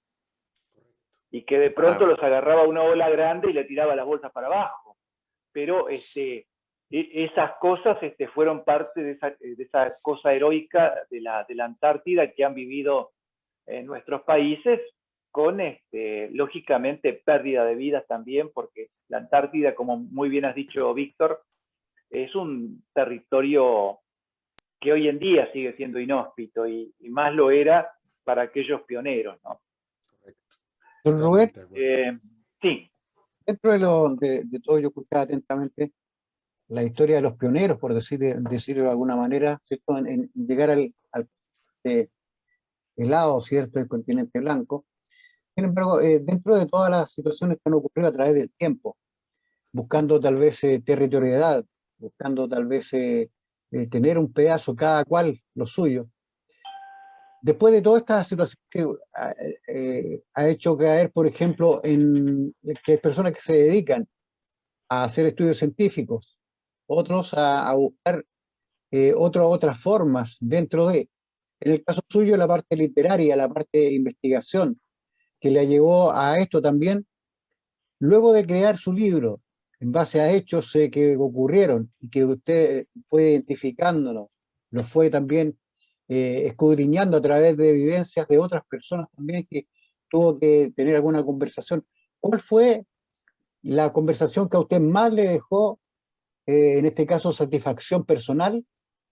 y que de pronto los agarraba una ola grande y le tiraba las bolsas para abajo. Pero esas cosas fueron parte de esa cosa heroica de la Antártida que han vivido nuestros países, con lógicamente pérdida de vidas también, porque la Antártida, como muy bien has dicho, Víctor, es un territorio que hoy en día sigue siendo inhóspito, y más lo era para aquellos pioneros, ¿no? Don Rubén, sí. dentro de todo, yo escuchaba atentamente la historia de los pioneros, por decirlo de alguna manera, ¿cierto? En llegar al helado, ¿cierto?, del continente blanco. Sin embargo, dentro de todas las situaciones que han ocurrido a través del tiempo, buscando tal vez territorialidad, buscando tal vez tener un pedazo cada cual lo suyo, después de toda esta situación que ha hecho caer, por ejemplo, en que hay personas que se dedican a hacer estudios científicos, otros a buscar otras formas dentro de, en el caso suyo, la parte literaria, la parte de investigación, que le llevó a esto también, luego de crear su libro, en base a hechos que ocurrieron y que usted fue identificándolos, lo fue también escudriñando a través de vivencias de otras personas también, que tuvo que tener alguna conversación. ¿Cuál fue la conversación que a usted más le dejó, en este caso, satisfacción personal,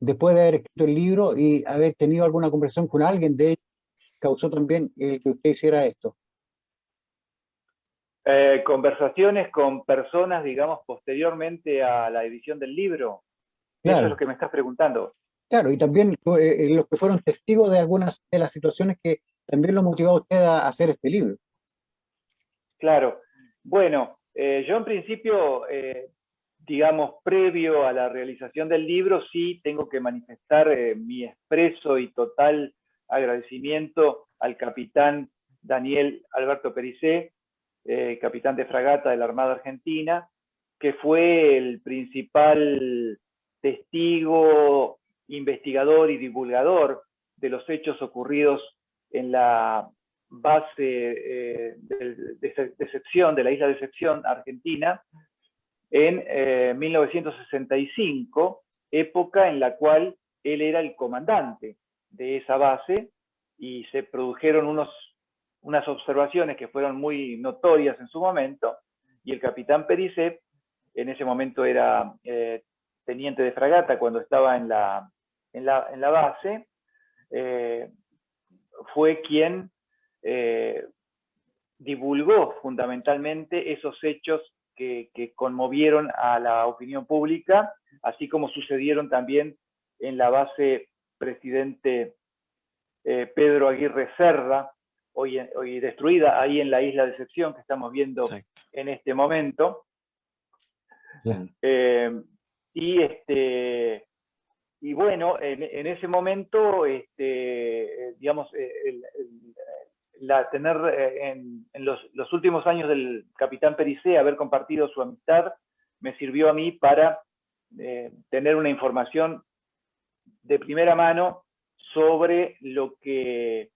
después de haber escrito el libro y haber tenido alguna conversación con alguien de ellos, causó también que usted hiciera esto? Conversaciones con personas, digamos, posteriormente a la edición del libro. Eso es lo que me estás preguntando. Claro, y también los que fueron testigos de algunas de las situaciones que también lo motivó a usted a hacer este libro. Claro. Bueno, yo en principio, digamos, previo a la realización del libro, sí tengo que manifestar mi expreso y total agradecimiento al capitán Daniel Alberto Pericé, capitán de fragata de la Armada Argentina, que fue el principal testigo, investigador y divulgador de los hechos ocurridos en la base de Decepción, de la isla de Decepción, Argentina, en 1965, época en la cual él era el comandante de esa base, y se produjeron unas observaciones que fueron muy notorias en su momento, y el capitán Pericé, en ese momento era teniente de fragata cuando estaba en la base, fue quien divulgó fundamentalmente esos hechos que conmovieron a la opinión pública, así como sucedieron también en la base Presidente Pedro Aguirre Cerda, hoy destruida, ahí en la isla de Decepción, que estamos viendo en este momento. Y bueno, en ese momento, digamos, tener en los últimos años del capitán Pericé, haber compartido su amistad, me sirvió a mí para tener una información de primera mano sobre lo que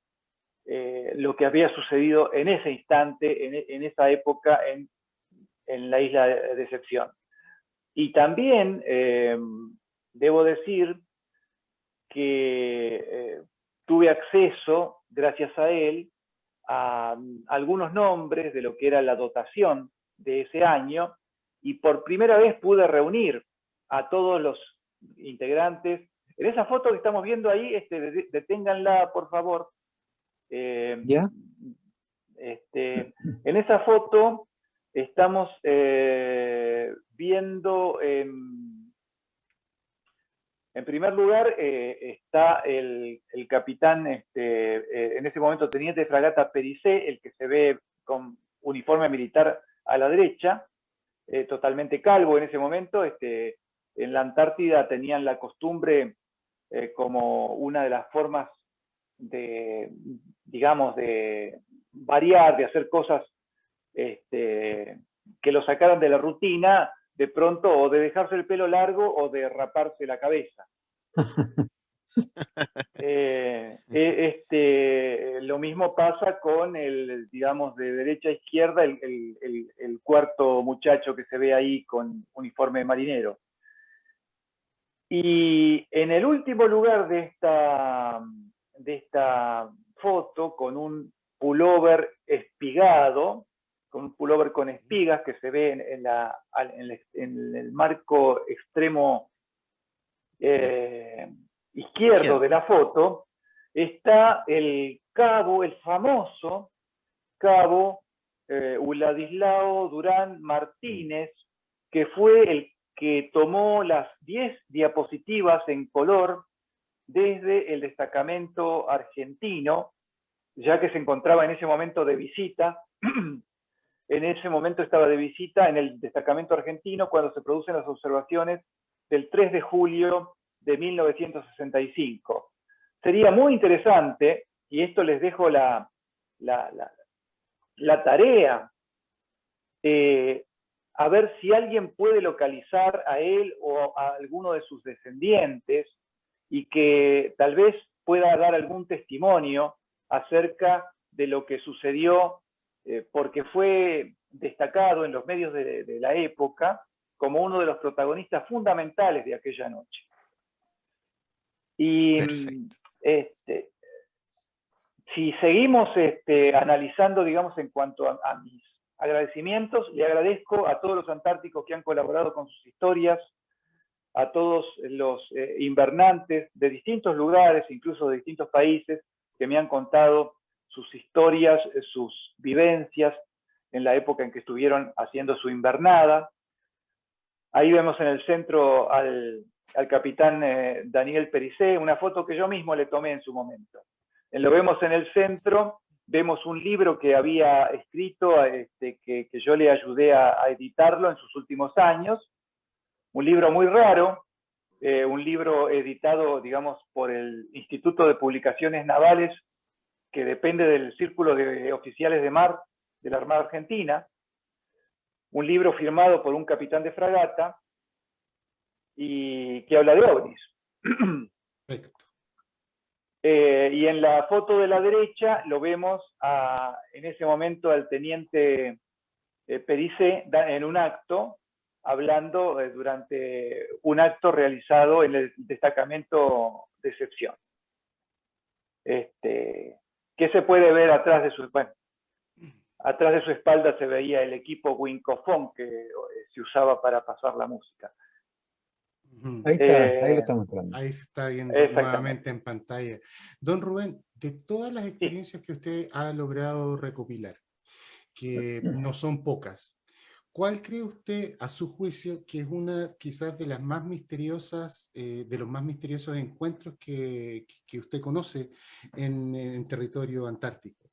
había sucedido en ese instante, en esa época, en la isla de Decepción. Y también debo decir que tuve acceso, gracias a él, a algunos nombres de lo que era la dotación de ese año, y por primera vez pude reunir a todos los integrantes. En esa foto que estamos viendo ahí, deténganla, por favor. ¿Ya? En esa foto estamos viendo, en primer lugar, está el capitán, en ese momento teniente de fragata Pericé, el que se ve con uniforme militar a la derecha, totalmente calvo en ese momento. En la Antártida tenían la costumbre, como una de las formas de, digamos, de variar, de hacer cosas que lo sacaran de la rutina, de pronto, o de dejarse el pelo largo o de raparse la cabeza. Lo mismo pasa con el, digamos, de derecha a izquierda, el cuarto muchacho que se ve ahí con uniforme marinero. Y en el último lugar de esta foto, con un pullover espigado, con un pullover con espigas que se ve en el marco extremo izquierdo de la foto, está el cabo, el famoso cabo Uladislao Durán Martínez, que fue el que tomó las 10 diapositivas en color desde el destacamento argentino, ya que se encontraba en ese momento de visita. En ese momento estaba de visita en el destacamento argentino cuando se producen las observaciones del 3 de julio de 1965. Sería muy interesante, y esto les dejo la tarea, a ver si alguien puede localizar a él o a alguno de sus descendientes y que tal vez pueda dar algún testimonio acerca de lo que sucedió, porque fue destacado en los medios de la época como uno de los protagonistas fundamentales de aquella noche. Y si seguimos analizando, digamos, en cuanto a mis agradecimientos, le agradezco a todos los antárticos que han colaborado con sus historias, a todos los invernantes de distintos lugares, incluso de distintos países, que me han contado sus historias, sus vivencias en la época en que estuvieron haciendo su invernada. Ahí vemos en el centro al capitán Daniel Pericé, una foto que yo mismo le tomé en su momento. Lo vemos en el centro, vemos un libro que había escrito, que yo le ayudé a editarlo en sus últimos años, un libro muy raro, un libro editado, digamos, por el Instituto de Publicaciones Navales, que depende del Círculo de Oficiales de Mar de la Armada Argentina, un libro firmado por un capitán de fragata y que habla de ovnis. Perfecto. Y en la foto de la derecha lo vemos en ese momento al teniente Pericé en un acto, hablando durante un acto realizado en el destacamento Decepción. ¿Qué se puede ver atrás de su... Bueno, atrás de su espalda se veía el equipo Wincofon que se usaba para pasar la música. Ahí está, ahí lo estamos entrando. Ahí se está viendo nuevamente en pantalla. Don Rubén, de todas las experiencias que usted ha logrado recopilar, que no son pocas, ¿cuál cree usted, a su juicio, que es una quizás de las más misteriosas, de los más misteriosos encuentros que usted conoce en territorio antártico?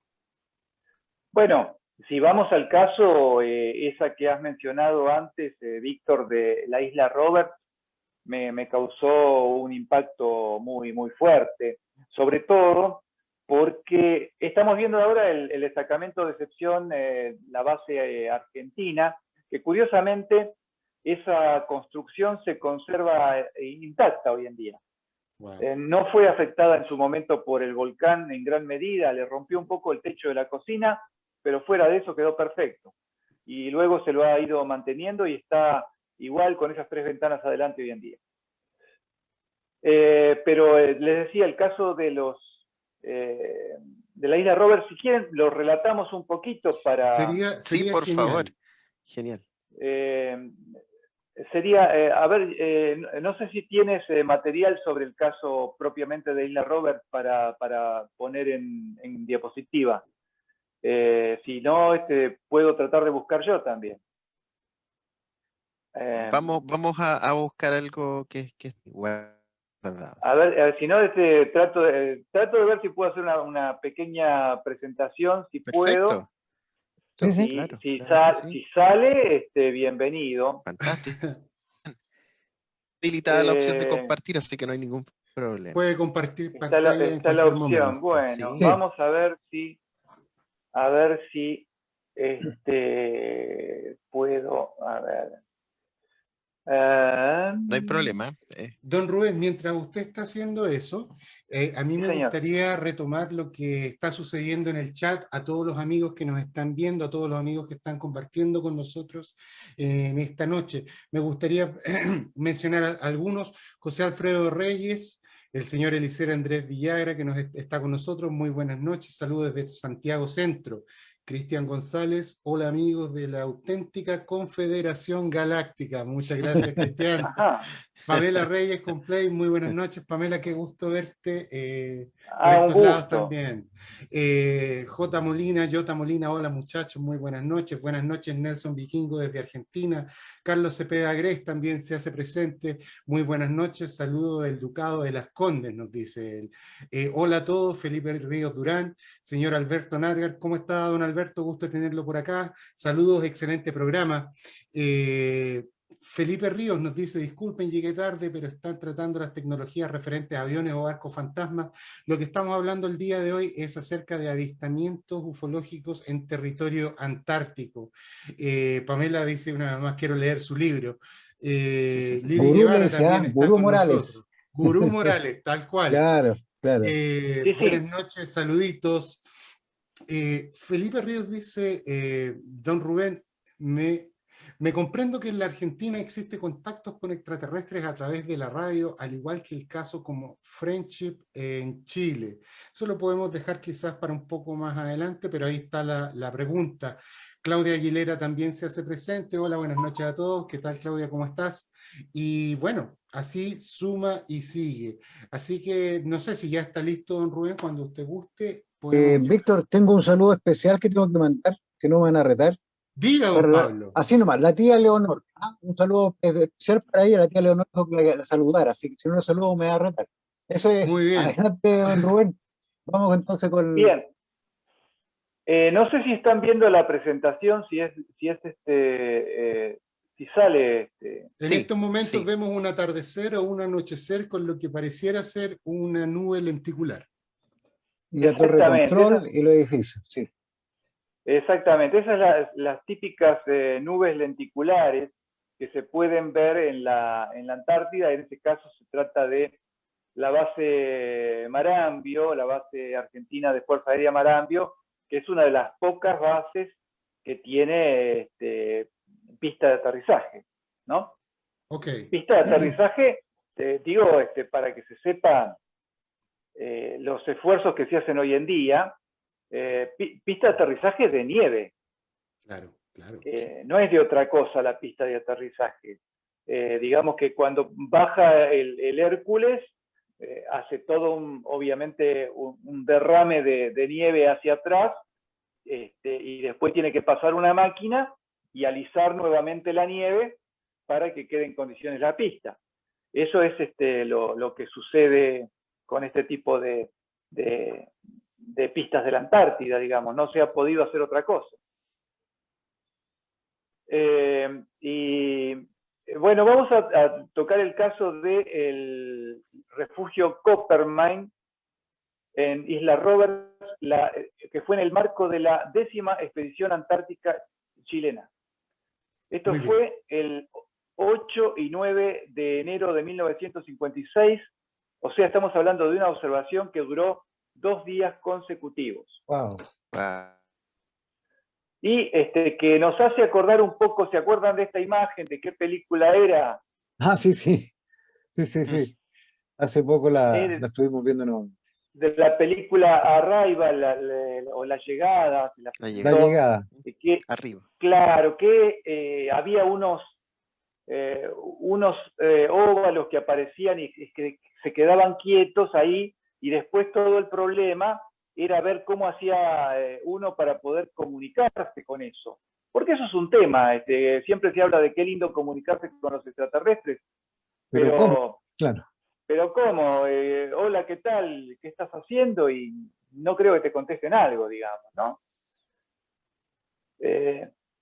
Bueno, si vamos al caso, esa que has mencionado antes, Víctor, de la isla Robert, me causó un impacto muy, muy fuerte, sobre todo porque estamos viendo ahora el destacamento de Decepción, la base argentina, que curiosamente esa construcción se conserva intacta hoy en día. Wow. No fue afectada en su momento por el volcán en gran medida, le rompió un poco el techo de la cocina, pero fuera de eso quedó perfecto. Y luego se lo ha ido manteniendo y está igual con esas 3 ventanas adelante hoy en día. Pero les decía, el caso de de la isla Robert, si quieren, lo relatamos un poquito para... Sería Sí, por genial. favor. Genial. A ver, no sé si tienes material sobre el caso propiamente de Isla Robert para poner en diapositiva. Si no, puedo tratar de buscar yo también. Vamos a buscar algo que es guardado. A ver, si no, trato de ver si puedo hacer una pequeña presentación, si puedo. Sí, sí. Claro, Si claro que sí. sale, bienvenido. Fantástico. Habilitada la opción de compartir, así que no hay ningún problema. Puede compartir Está pantalla en la cualquier opción. momento. Bueno, Sí. vamos a ver si puedo, a ver. No hay problema. Don Rubén, mientras usted está haciendo eso, a mí Sí, me señor. gustaría retomar lo que está sucediendo en el chat, a todos los amigos que nos están viendo, a todos los amigos que están compartiendo con nosotros en esta noche. Me gustaría mencionar a algunos: José Alfredo Reyes, el señor Eliseo Andrés Villagra, que está con nosotros. Muy buenas noches, saludos desde Santiago Centro. Cristian González, hola amigos de la auténtica Confederación Galáctica. Muchas gracias, Cristian. Ajá. Pamela Reyes con Play, muy buenas noches. Pamela, qué gusto verte por Un estos lados gusto. también. Jota Molina, hola muchachos, muy buenas noches. Buenas noches, Nelson Vikingo desde Argentina. Carlos Cepeda Gres también se hace presente. Muy buenas noches, saludo del Ducado de Las Condes, nos dice él. Hola a todos, Felipe Ríos Durán, señor Alberto Nargar, ¿cómo está don Alberto? Gusto de tenerlo por acá. Saludos, excelente programa. Felipe Ríos nos dice: disculpen, llegué tarde, pero están tratando las tecnologías referentes a aviones o barcos fantasmas. Lo que estamos hablando el día de hoy es acerca de avistamientos ufológicos en territorio antártico. Pamela dice una vez más: quiero leer su libro. Lili Gurú le Guevara dice, también está Gurú con Morales. nosotros. Gurú Morales, tal cual. Claro, claro. Sí. Buenas noches, saluditos. Felipe Ríos dice: don Rubén, me comprendo que en la Argentina existe contactos con extraterrestres a través de la radio, al igual que el caso como Friendship en Chile. Eso lo podemos dejar quizás para un poco más adelante, pero ahí está la pregunta. Claudia Aguilera también se hace presente. Hola, buenas noches a todos. ¿Qué tal, Claudia? ¿Cómo estás? Y bueno, así suma y sigue. Así que no sé si ya está listo, don Rubén, cuando usted guste. Víctor, tengo un saludo especial que tengo que mandar, que no me van a retar. Diga, don Pablo. Así nomás, la tía Leonor. Un saludo especial para ella, la tía Leonor dijo que la saludara, así que si no la saludo me va a retar. Eso es. Muy bien. Adelante, don Rubén. Vamos entonces con... Bien. No sé si están viendo la presentación, si sale. En Sí, estos momentos sí. vemos un atardecer o un anochecer con lo que pareciera ser una nube lenticular. Y la torre de control y los edificios, sí. Exactamente, esas son las típicas nubes lenticulares que se pueden ver en la Antártida. En este caso se trata de la base Marambio, la base argentina de Fuerza Aérea Marambio, que es una de las pocas bases que tiene pista de aterrizaje, ¿no? Okay. Pista de aterrizaje, digo, para que se sepan los esfuerzos que se hacen hoy en día. Pista de aterrizaje de nieve. Claro, claro. No es de otra cosa la pista de aterrizaje. Digamos que cuando baja el Hércules, hace todo obviamente un derrame de nieve hacia atrás, y después tiene que pasar una máquina y alisar nuevamente la nieve para que quede en condiciones la pista. Eso es lo que sucede con este tipo de pistas de la Antártida, digamos. No se ha podido hacer otra cosa. Y bueno, vamos a tocar el caso del refugio Coppermine en Isla Roberts, que fue en el marco de la 10ª expedición antártica chilena. Esto fue el 8 y 9 de enero de 1956, O sea, estamos hablando de una observación que duró 2 días consecutivos. Wow. Ah, Y que nos hace acordar un poco, ¿se acuerdan de esta imagen? ¿De qué película era? Ah, sí, sí. Sí, sí, sí. Hace poco la Eh, estuvimos viendo nuevamente. de la película Arrival, o La Llegada, se la La La llegada. presentó, llegada. que, Arriba. claro, que había unos óvalos que aparecían y que se quedaban quietos ahí, y después todo el problema era ver cómo hacía uno para poder comunicarse con eso. Porque eso es un tema, siempre se habla de qué lindo comunicarse con los extraterrestres, Pero ¿cómo? pero, Claro. pero ¿cómo? Hola, ¿qué tal? ¿Qué estás haciendo? Y no creo que te contesten algo, digamos, ¿no?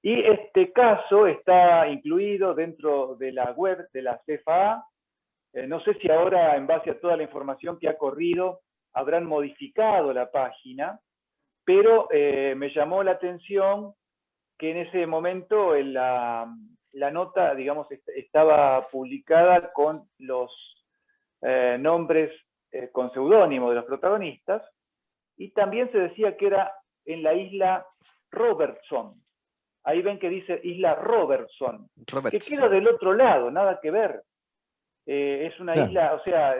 Y este caso está incluido dentro de la web de la CFA. No sé si ahora, en base a toda la información que ha corrido, habrán modificado la página, pero me llamó la atención que en ese momento la nota, digamos, estaba publicada con los nombres con seudónimo de los protagonistas, y también se decía que era en la isla Robertson. Ahí ven que dice isla Robertson, que queda del otro lado, nada que ver. Es una Claro. isla, o sea,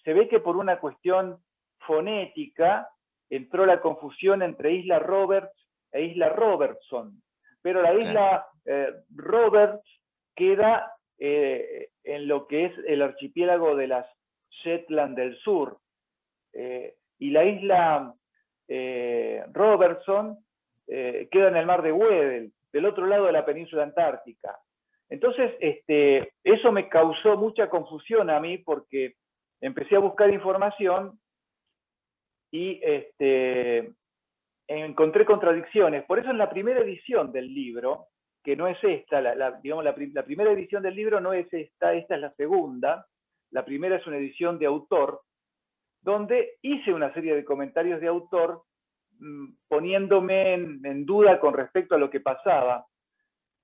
se ve que por una cuestión fonética entró la confusión entre isla Roberts e isla Robertson. Pero la isla Roberts queda en lo que es el archipiélago de las Shetland del Sur. Y la isla Robertson queda en el mar de Weddell, del otro lado de la península antártica. Entonces, eso me causó mucha confusión a mí, porque empecé a buscar información y encontré contradicciones. Por eso en la primera edición del libro, que no es esta, digamos, la primera edición del libro no es esta es la segunda. La primera es una edición de autor, donde hice una serie de comentarios de autor poniéndome en duda con respecto a lo que pasaba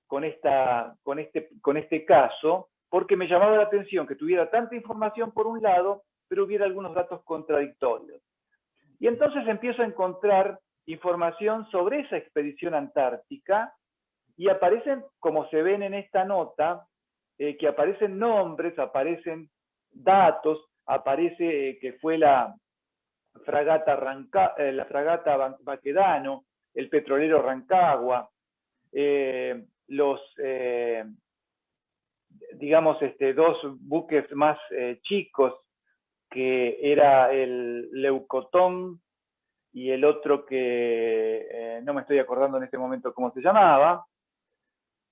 con este caso, porque me llamaba la atención que tuviera tanta información por un lado, pero hubiera algunos datos contradictorios. Y entonces empiezo a encontrar información sobre esa expedición antártica, y aparecen, como se ven en esta nota, que aparecen nombres, aparecen datos, aparece que fue la fragata Baquedano, el petrolero Rancagua, digamos, dos buques más chicos, que era el Leucotón y el otro que no me estoy acordando en este momento cómo se llamaba,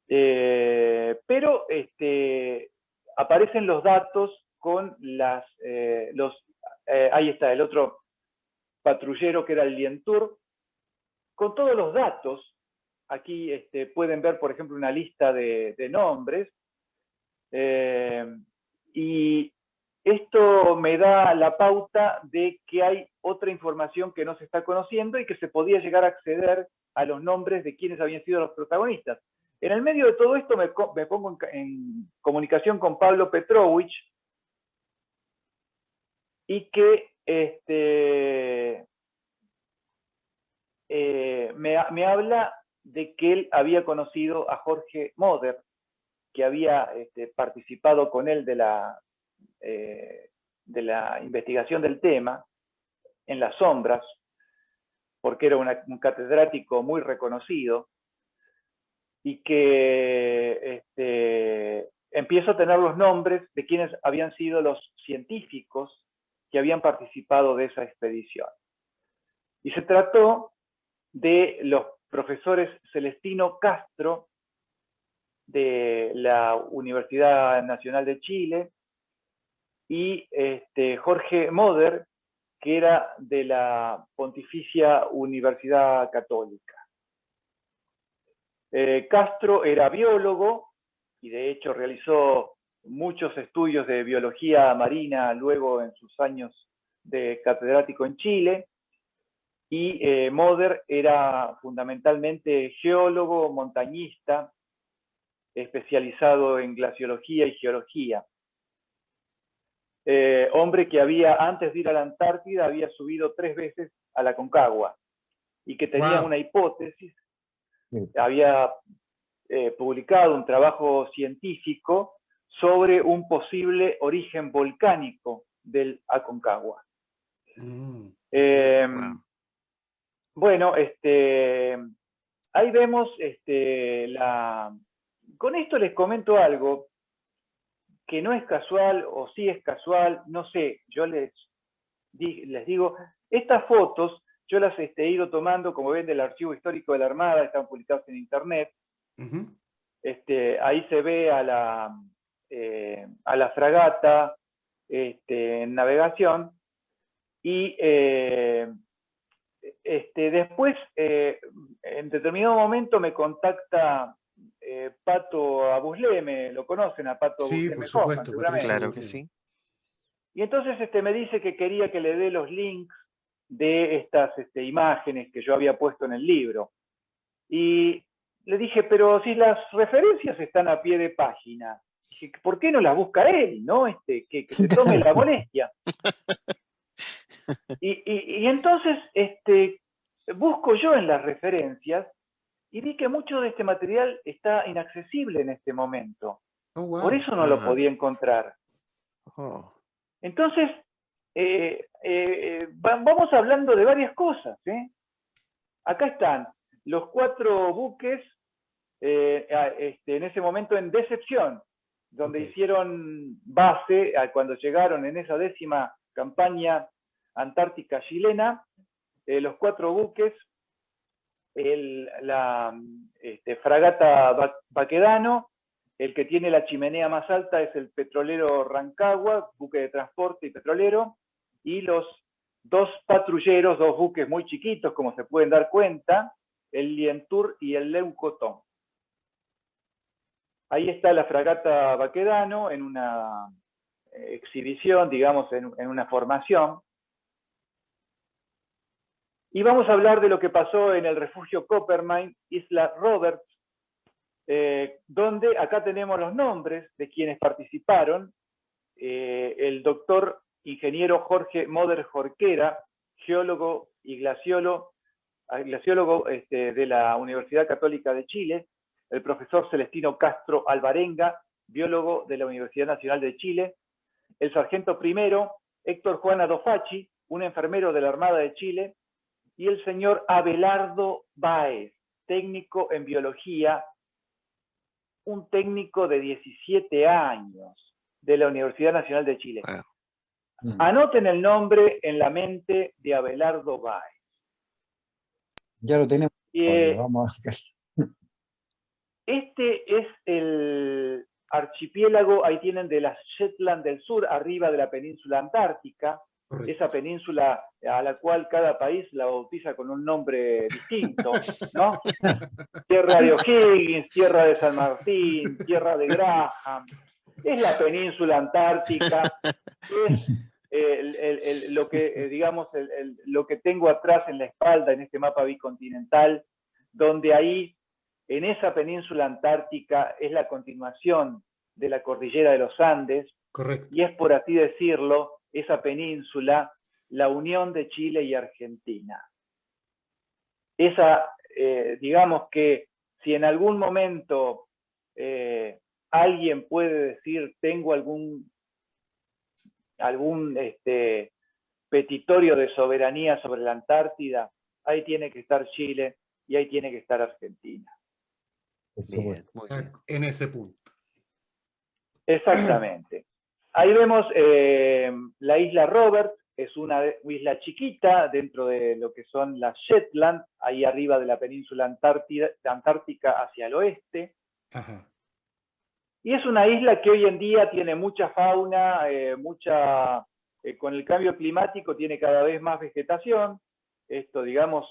pero aparecen los datos con ahí está, el otro patrullero que era el Lientour, con todos los datos. Aquí pueden ver, por ejemplo, una lista de nombres, y esto me da la pauta de que hay otra información que no se está conociendo y que se podía llegar a acceder a los nombres de quienes habían sido los protagonistas. En el medio de todo esto me pongo en comunicación con Pablo Petrovich, y que me habla de que él había conocido a Jorge Moder, que había participado con él de la investigación del tema en las sombras, porque era un catedrático muy reconocido, y que empiezo a tener los nombres de quienes habían sido los científicos que habían participado de esa expedición. Y se trató de los profesores Celestino Castro, de la Universidad Nacional de Chile, y Jorge Moder, que era de la Pontificia Universidad Católica. Castro era biólogo y de hecho realizó muchos estudios de biología marina luego en sus años de catedrático en Chile, y Moder era fundamentalmente geólogo, montañista, especializado en glaciología y geología. hombre que había, antes de ir a la Antártida, había subido 3 veces a la Aconcagua y que tenía Wow. una hipótesis, Sí. había publicado un trabajo científico sobre un posible origen volcánico del Aconcagua. Wow. Bueno, ahí vemos con esto les comento algo que no es casual o sí es casual, no sé, yo les digo, estas fotos yo las he ido tomando, como ven, del Archivo Histórico de la Armada, están publicadas en internet. Ahí se ve a la fragata en navegación y después, en determinado momento me contacta Pato Abusleme, lo conocen a Pato Sí, Abusleme por Hoffman, supuesto, seguramente. Patricio Claro que Abusleme. sí. Y entonces me dice que quería que le dé los links de estas imágenes que yo había puesto en el libro. Y le dije, pero si las referencias están a pie de página, dije, ¿por qué no las busca él, no? Que se tome la molestia. Y entonces busco yo en las referencias y vi que mucho de este material está inaccesible en este momento. Oh, wow. Por eso no lo podía encontrar. Oh. Entonces, vamos hablando de varias cosas. Acá están los 4 buques, en ese momento en Decepción, donde hicieron base cuando llegaron en esa 10ª campaña antártica chilena, los 4 buques, la fragata Baquedano, el que tiene la chimenea más alta es el petrolero Rancagua, buque de transporte y petrolero, y los 2 patrulleros, 2 buques muy chiquitos, como se pueden dar cuenta, el Lientour y el Leucotón. Ahí está la fragata Baquedano en una exhibición, digamos, en una formación. Y vamos a hablar de lo que pasó en el refugio Coppermine, Isla Roberts, donde acá tenemos los nombres de quienes participaron. El doctor ingeniero Jorge Moder Jorquera, geólogo y glaciólogo de la Universidad Católica de Chile, el profesor Celestino Castro Alvarenga, biólogo de la Universidad Nacional de Chile, el sargento primero Héctor Juan Adofachi, un enfermero de la Armada de Chile, y el señor Abelardo Báez, técnico en biología, un técnico de 17 años de la Universidad Nacional de Chile. Wow. Anoten el nombre en la mente de Abelardo Báez. Ya lo tenemos. Vamos a... Este es el archipiélago, ahí tienen, de las Shetland del Sur, arriba de la península antártica. Correcto. Esa península a la cual cada país la bautiza con un nombre distinto, ¿no? Tierra de O'Higgins, Tierra de San Martín, Tierra de Graham. Es la península antártica, es lo que, digamos, lo que tengo atrás en la espalda en este mapa bicontinental, donde ahí, en esa península antártica, es la continuación de la cordillera de los Andes. Correcto. Y es, por así decirlo, esa península, la unión de Chile y Argentina. Esa, digamos que si en algún momento alguien puede decir, tengo algún petitorio de soberanía sobre la Antártida, ahí tiene que estar Chile y ahí tiene que estar Argentina. Bien, muy bien. En ese punto. Exactamente. Ahí vemos la isla Roberts, es una isla chiquita dentro de lo que son las Shetland, ahí arriba de la península antártica hacia el oeste. Ajá. Y es una isla que hoy en día tiene mucha fauna, con el cambio climático tiene cada vez más vegetación. Esto, digamos,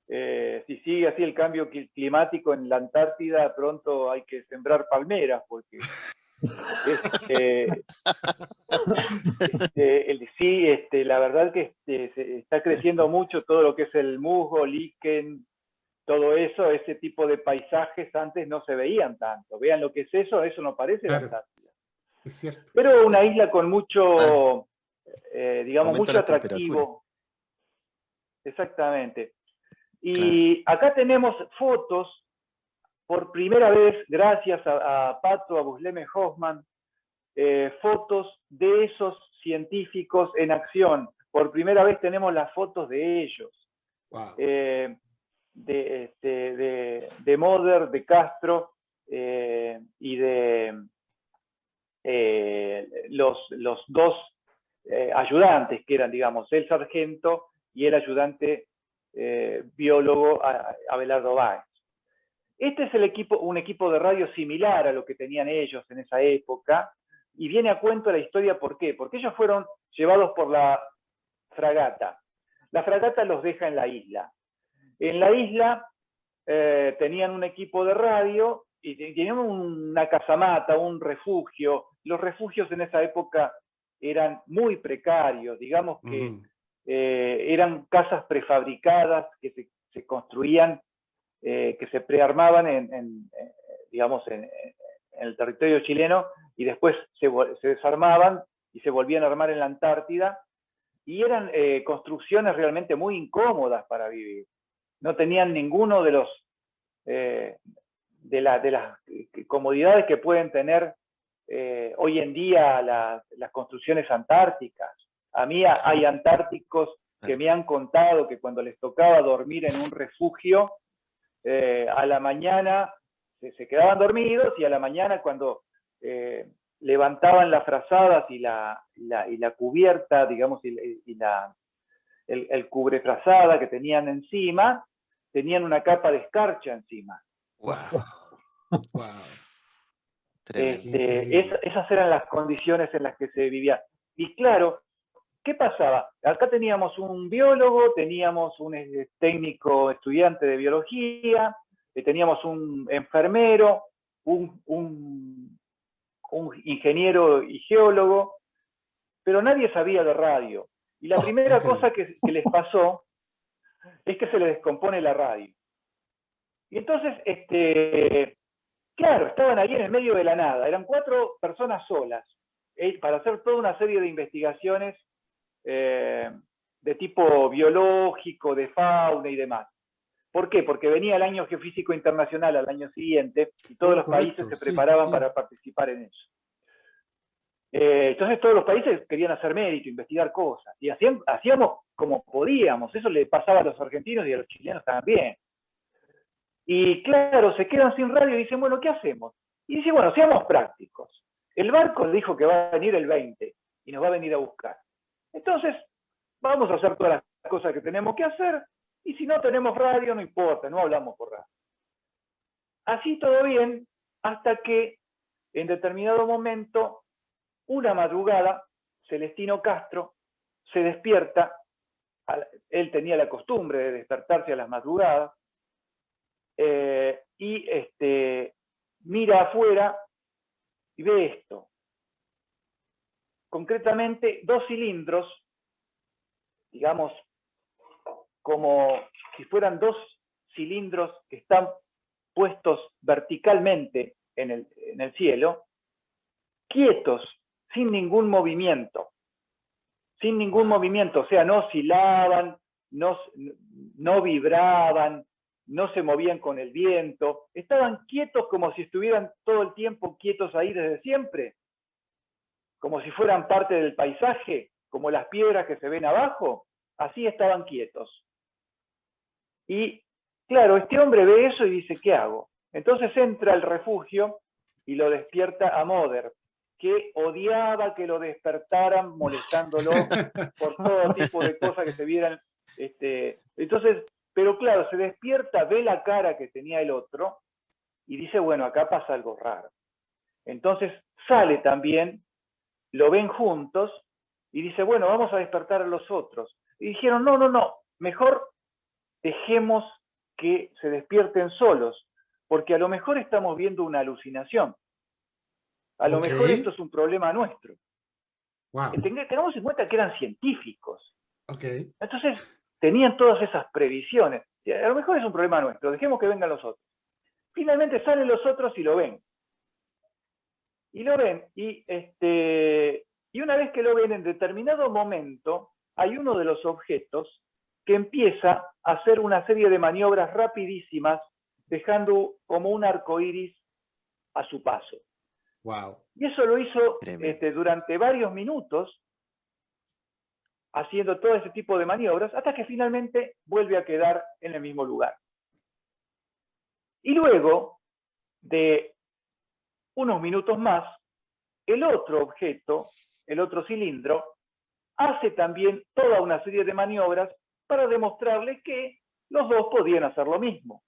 si sigue así el cambio climático en la Antártida, pronto hay que sembrar palmeras, porque la verdad que se está creciendo mucho todo lo que es el musgo, líquen, todo eso, ese tipo de paisajes antes no se veían tanto. Vean lo que es eso no parece la Antártida. es cierto. Pero una isla con mucho, digamos, Aumenta mucho la temperatura. atractivo. Exactamente. Y acá tenemos fotos, por primera vez, gracias a Pato, a Busleme Hoffman, fotos de esos científicos en acción. Por primera vez tenemos las fotos de ellos. Wow. De Moder, de Castro y de los dos ayudantes que eran, digamos, el sargento y el ayudante biólogo Abelardo Báez. Este es un equipo de radio similar a lo que tenían ellos en esa época, y viene a cuento la historia. ¿Por qué? Porque ellos fueron llevados por la fragata. La fragata los deja en la isla. En la isla tenían un equipo de radio y tenían una casamata, un refugio. Los refugios en esa época eran muy precarios, digamos que eran casas prefabricadas que se construían, que se prearmaban digamos, en el territorio chileno, y después se desarmaban y se volvían a armar en la Antártida, y eran construcciones realmente muy incómodas para vivir. No tenían ninguno de las comodidades que pueden tener hoy en día las construcciones antárticas. A mí hay antárticos que me han contado que cuando les tocaba dormir en un refugio, a la mañana se quedaban dormidos, y a la mañana, cuando levantaban las frazadas y la cubierta, digamos, el cubrefrazada que tenían encima, tenían una capa de escarcha encima. Wow. Wow. Esas eran las condiciones en las que se vivía. Y claro, ¿qué pasaba? Acá teníamos un biólogo, teníamos un técnico estudiante de biología, teníamos un enfermero, un ingeniero y geólogo, pero nadie sabía de radio. Y la primera cosa que les pasó es que se les descompone la radio. Y entonces, claro, estaban ahí en el medio de la nada. Eran 4 personas solas para hacer toda una serie de investigaciones de tipo biológico, de fauna y demás. ¿Por qué? Porque venía el año geofísico internacional al año siguiente, y todos los países se preparaban para participar en eso. Entonces todos los países querían hacer mérito, investigar cosas, y hacíamos como podíamos. Eso le pasaba a los argentinos y a los chilenos también. Y claro, se quedan sin radio y dicen, bueno, ¿qué hacemos? Y dicen, bueno, seamos prácticos. El barco dijo que va a venir el 20 y nos va a venir a buscar. Entonces, vamos a hacer todas las cosas que tenemos que hacer, y si no tenemos radio, no importa, no hablamos por radio. Así todo bien, hasta que en determinado momento, una madrugada, Celestino Castro se despierta. Él tenía la costumbre de despertarse a las madrugadas, y mira afuera y ve esto. Concretamente, 2 cilindros, digamos, como si fueran 2 cilindros que están puestos verticalmente en el cielo, quietos, sin ningún movimiento. Sin ningún movimiento, o sea, no oscilaban, no vibraban, no se movían con el viento, estaban quietos como si estuvieran todo el tiempo quietos ahí desde siempre, como si fueran parte del paisaje, como las piedras que se ven abajo. Así estaban quietos. Y claro, este hombre ve eso y dice, ¿qué hago? Entonces entra al refugio y lo despierta a Moder, que odiaba que lo despertaran molestándolo por todo tipo de cosas que se vieran. Entonces, pero claro, se despierta, ve la cara que tenía el otro y dice, bueno, acá pasa algo raro. Entonces sale también, lo ven juntos y dice, bueno, vamos a despertar a los otros. Y dijeron, no, mejor dejemos que se despierten solos, porque a lo mejor estamos viendo una alucinación. A lo mejor esto es un problema nuestro. Wow. Tengamos en cuenta que eran científicos. Okay. Entonces, tenían todas esas previsiones. A lo mejor es un problema nuestro, dejemos que vengan los otros. Finalmente salen los otros y lo ven. y lo ven, y una vez que lo ven, en determinado momento, hay uno de los objetos que empieza a hacer una serie de maniobras rapidísimas, dejando como un arco iris a su paso. Wow. Y eso lo hizo Tremendo. durante varios minutos, haciendo todo ese tipo de maniobras, hasta que finalmente vuelve a quedar en el mismo lugar. Y luego de unos minutos más, el otro objeto, el otro cilindro, hace también toda una serie de maniobras para demostrarle que los dos podían hacer lo mismo.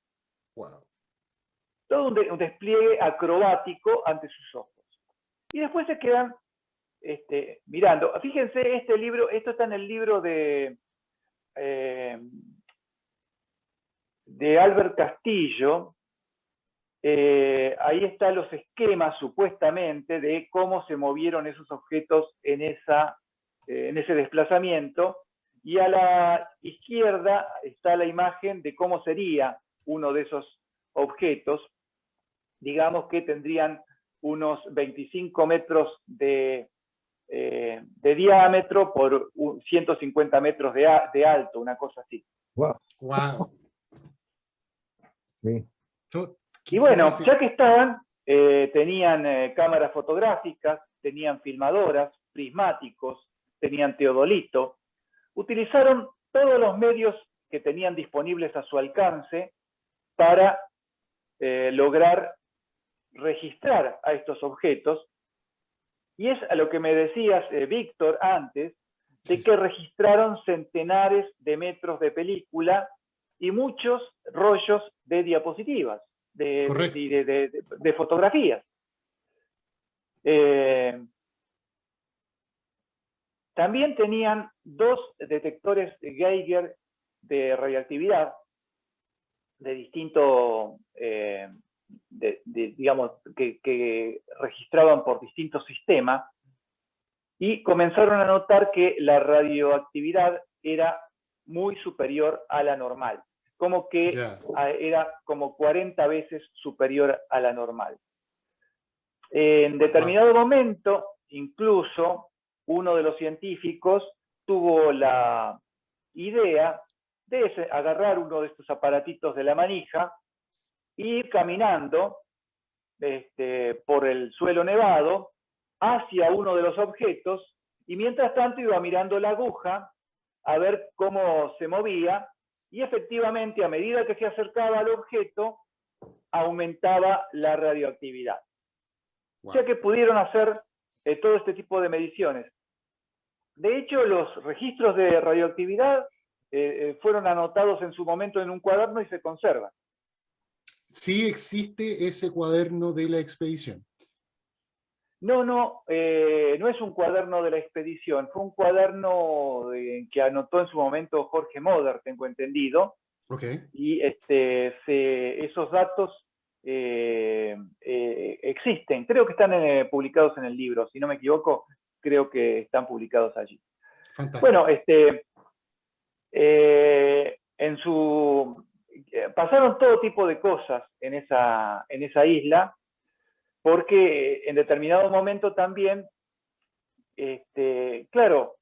Wow. Todo un despliegue acrobático ante sus ojos. Y después se quedan mirando. Fíjense, este libro, esto está en el libro de Albert Castillo. Ahí están los esquemas, supuestamente, de cómo se movieron esos objetos en ese desplazamiento. Y a la izquierda está la imagen de cómo sería uno de esos objetos. Digamos que tendrían unos 25 metros de diámetro por 150 metros de alto, una cosa así. Wow. Wow. Sí. Y bueno, ya que estaban, tenían cámaras fotográficas, tenían filmadoras, prismáticos, tenían teodolito, utilizaron todos los medios que tenían disponibles a su alcance para lograr registrar a estos objetos. Y es a lo que me decías, Víctor, antes, de que registraron centenares de metros de película y muchos rollos de diapositivas, de fotografías. También tenían 2 detectores Geiger de radioactividad de distinto, digamos, que registraban por distintos sistemas, y comenzaron a notar que la radioactividad era muy superior a la normal, como que era como 40 veces superior a la normal. En determinado momento, incluso, uno de los científicos tuvo la idea de agarrar uno de estos aparatitos de la manija y ir caminando por el suelo nevado hacia uno de los objetos, y mientras tanto iba mirando la aguja a ver cómo se movía, y efectivamente, a medida que se acercaba al objeto, aumentaba la radioactividad. Wow. O sea que pudieron hacer todo este tipo de mediciones. De hecho, los registros de radioactividad fueron anotados en su momento en un cuaderno y se conservan. ¿Sí existe ese cuaderno de la expedición? No es un cuaderno de la expedición, fue un cuaderno que anotó en su momento Jorge Moder, tengo entendido. Okay. Y esos datos existen, creo que están publicados en el libro, si no me equivoco, creo que están publicados allí. Fantástico. Bueno, pasaron todo tipo de cosas en esa isla, porque en determinado momento también, claro,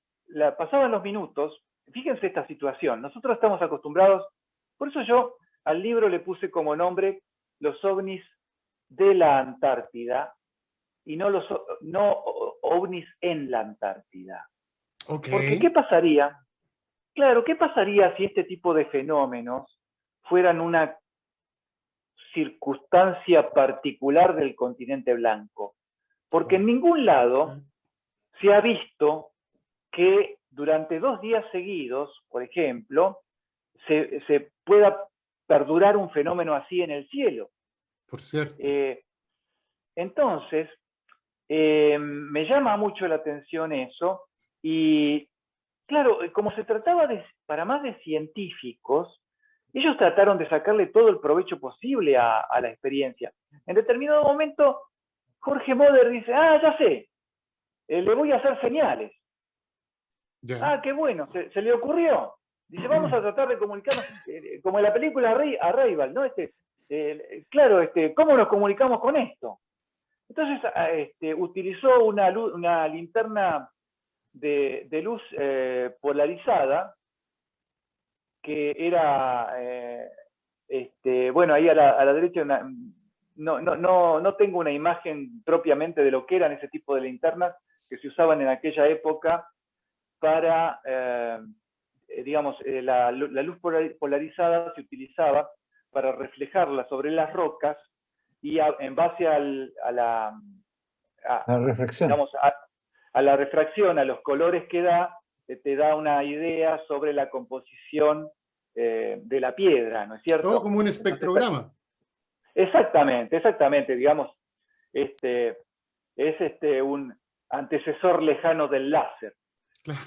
pasaban los minutos. Fíjense esta situación, nosotros estamos acostumbrados, por eso yo al libro le puse como nombre Los ovnis de la Antártida, y no ovnis en la Antártida. Okay. Porque ¿qué pasaría? Claro, ¿qué pasaría si este tipo de fenómenos fueran una circunstancia particular del continente blanco? Porque en ningún lado se ha visto que durante 2 días seguidos, por ejemplo, se pueda perdurar un fenómeno así en el cielo. Por cierto. Entonces, me llama mucho la atención eso, y claro, como se trataba para más de científicos, ellos trataron de sacarle todo el provecho posible a la experiencia. En determinado momento, Jorge Moder dice, ya sé, le voy a hacer señales. Yeah. Qué bueno, se le ocurrió. Dice, vamos a tratar de comunicarnos, como en la película Arrival, ¿no? Claro, ¿cómo nos comunicamos con esto? Entonces utilizó una linterna de luz polarizada, que era, bueno, ahí a la derecha, no tengo una imagen propiamente de lo que eran ese tipo de linternas que se usaban en aquella época para, digamos, la luz polarizada se utilizaba para reflejarla sobre las rocas y en base a la reflexión. digamos, a la refracción, a los colores que da, te da una idea sobre la composición de la piedra, ¿no es cierto? Todo como un espectrograma. Exactamente, digamos, es un antecesor lejano del láser. Claro.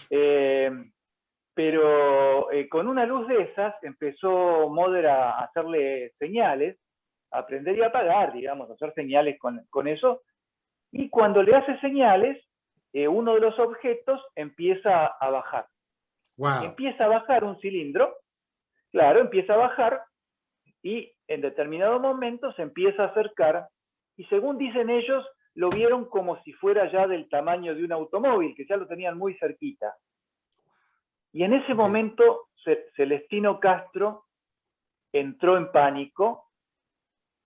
Pero con una luz de esas empezó Moder a hacerle señales, a aprender y a apagar, digamos, a hacer señales con eso, y cuando le hace señales, uno de los objetos empieza a bajar. Wow. Empieza a bajar un cilindro, claro, empieza a bajar, y en determinado momento se empieza a acercar, y según dicen ellos, lo vieron como si fuera ya del tamaño de un automóvil, que ya lo tenían muy cerquita. Y en ese momento Celestino Castro entró en pánico,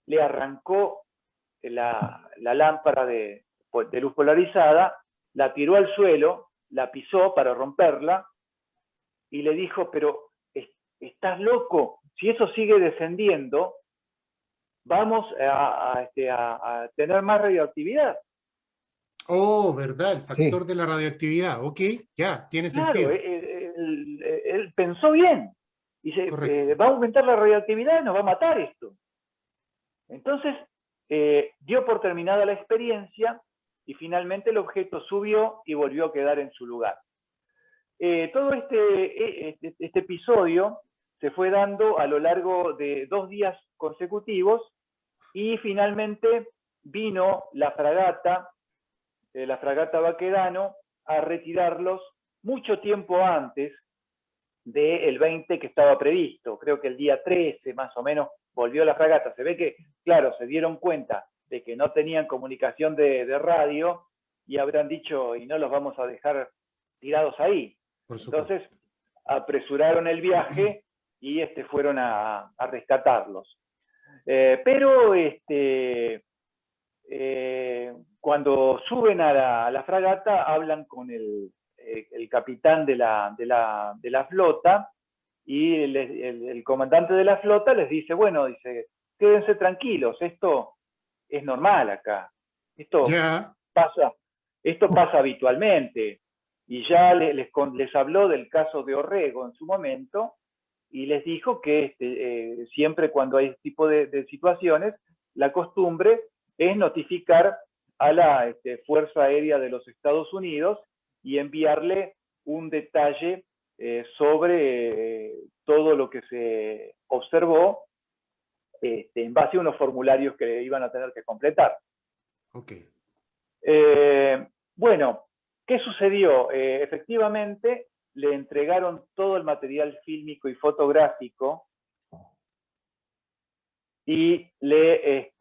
le arrancó la lámpara de luz polarizada, la tiró al suelo, la pisó para romperla, y le dijo, pero ¿estás loco? Si eso sigue descendiendo, vamos a tener más radioactividad. Oh, ¿verdad? El factor Sí. de la radioactividad. Ok, ya, tiene Claro, sentido. él pensó bien. Dice, Correcto. va a aumentar la radioactividad y nos va a matar esto. Entonces, dio por terminada la experiencia y finalmente el objeto subió y volvió a quedar en su lugar. Todo este episodio se fue dando a lo largo de 2 días consecutivos y finalmente vino la fragata Baquedano, a retirarlos mucho tiempo antes del 20 que estaba previsto. Creo que el día 13 más o menos volvió la fragata. Se ve que, claro, se dieron cuenta de que no tenían comunicación de radio y habrán dicho, y no los vamos a dejar tirados ahí. Por supuesto. Entonces, apresuraron el viaje y fueron a rescatarlos. Pero cuando suben a la fragata, hablan con el capitán de la flota, y el comandante de la flota les dice, bueno, dice, quédense tranquilos, esto es normal acá, esto pasa habitualmente, y ya les habló del caso de Orrego en su momento, y les dijo que siempre cuando hay este tipo de situaciones, la costumbre es notificar a la Fuerza Aérea de los Estados Unidos y enviarle un detalle sobre todo lo que se observó en base a unos formularios que iban a tener que completar. Ok. Bueno, ¿qué sucedió? Efectivamente, le entregaron todo el material fílmico y fotográfico y le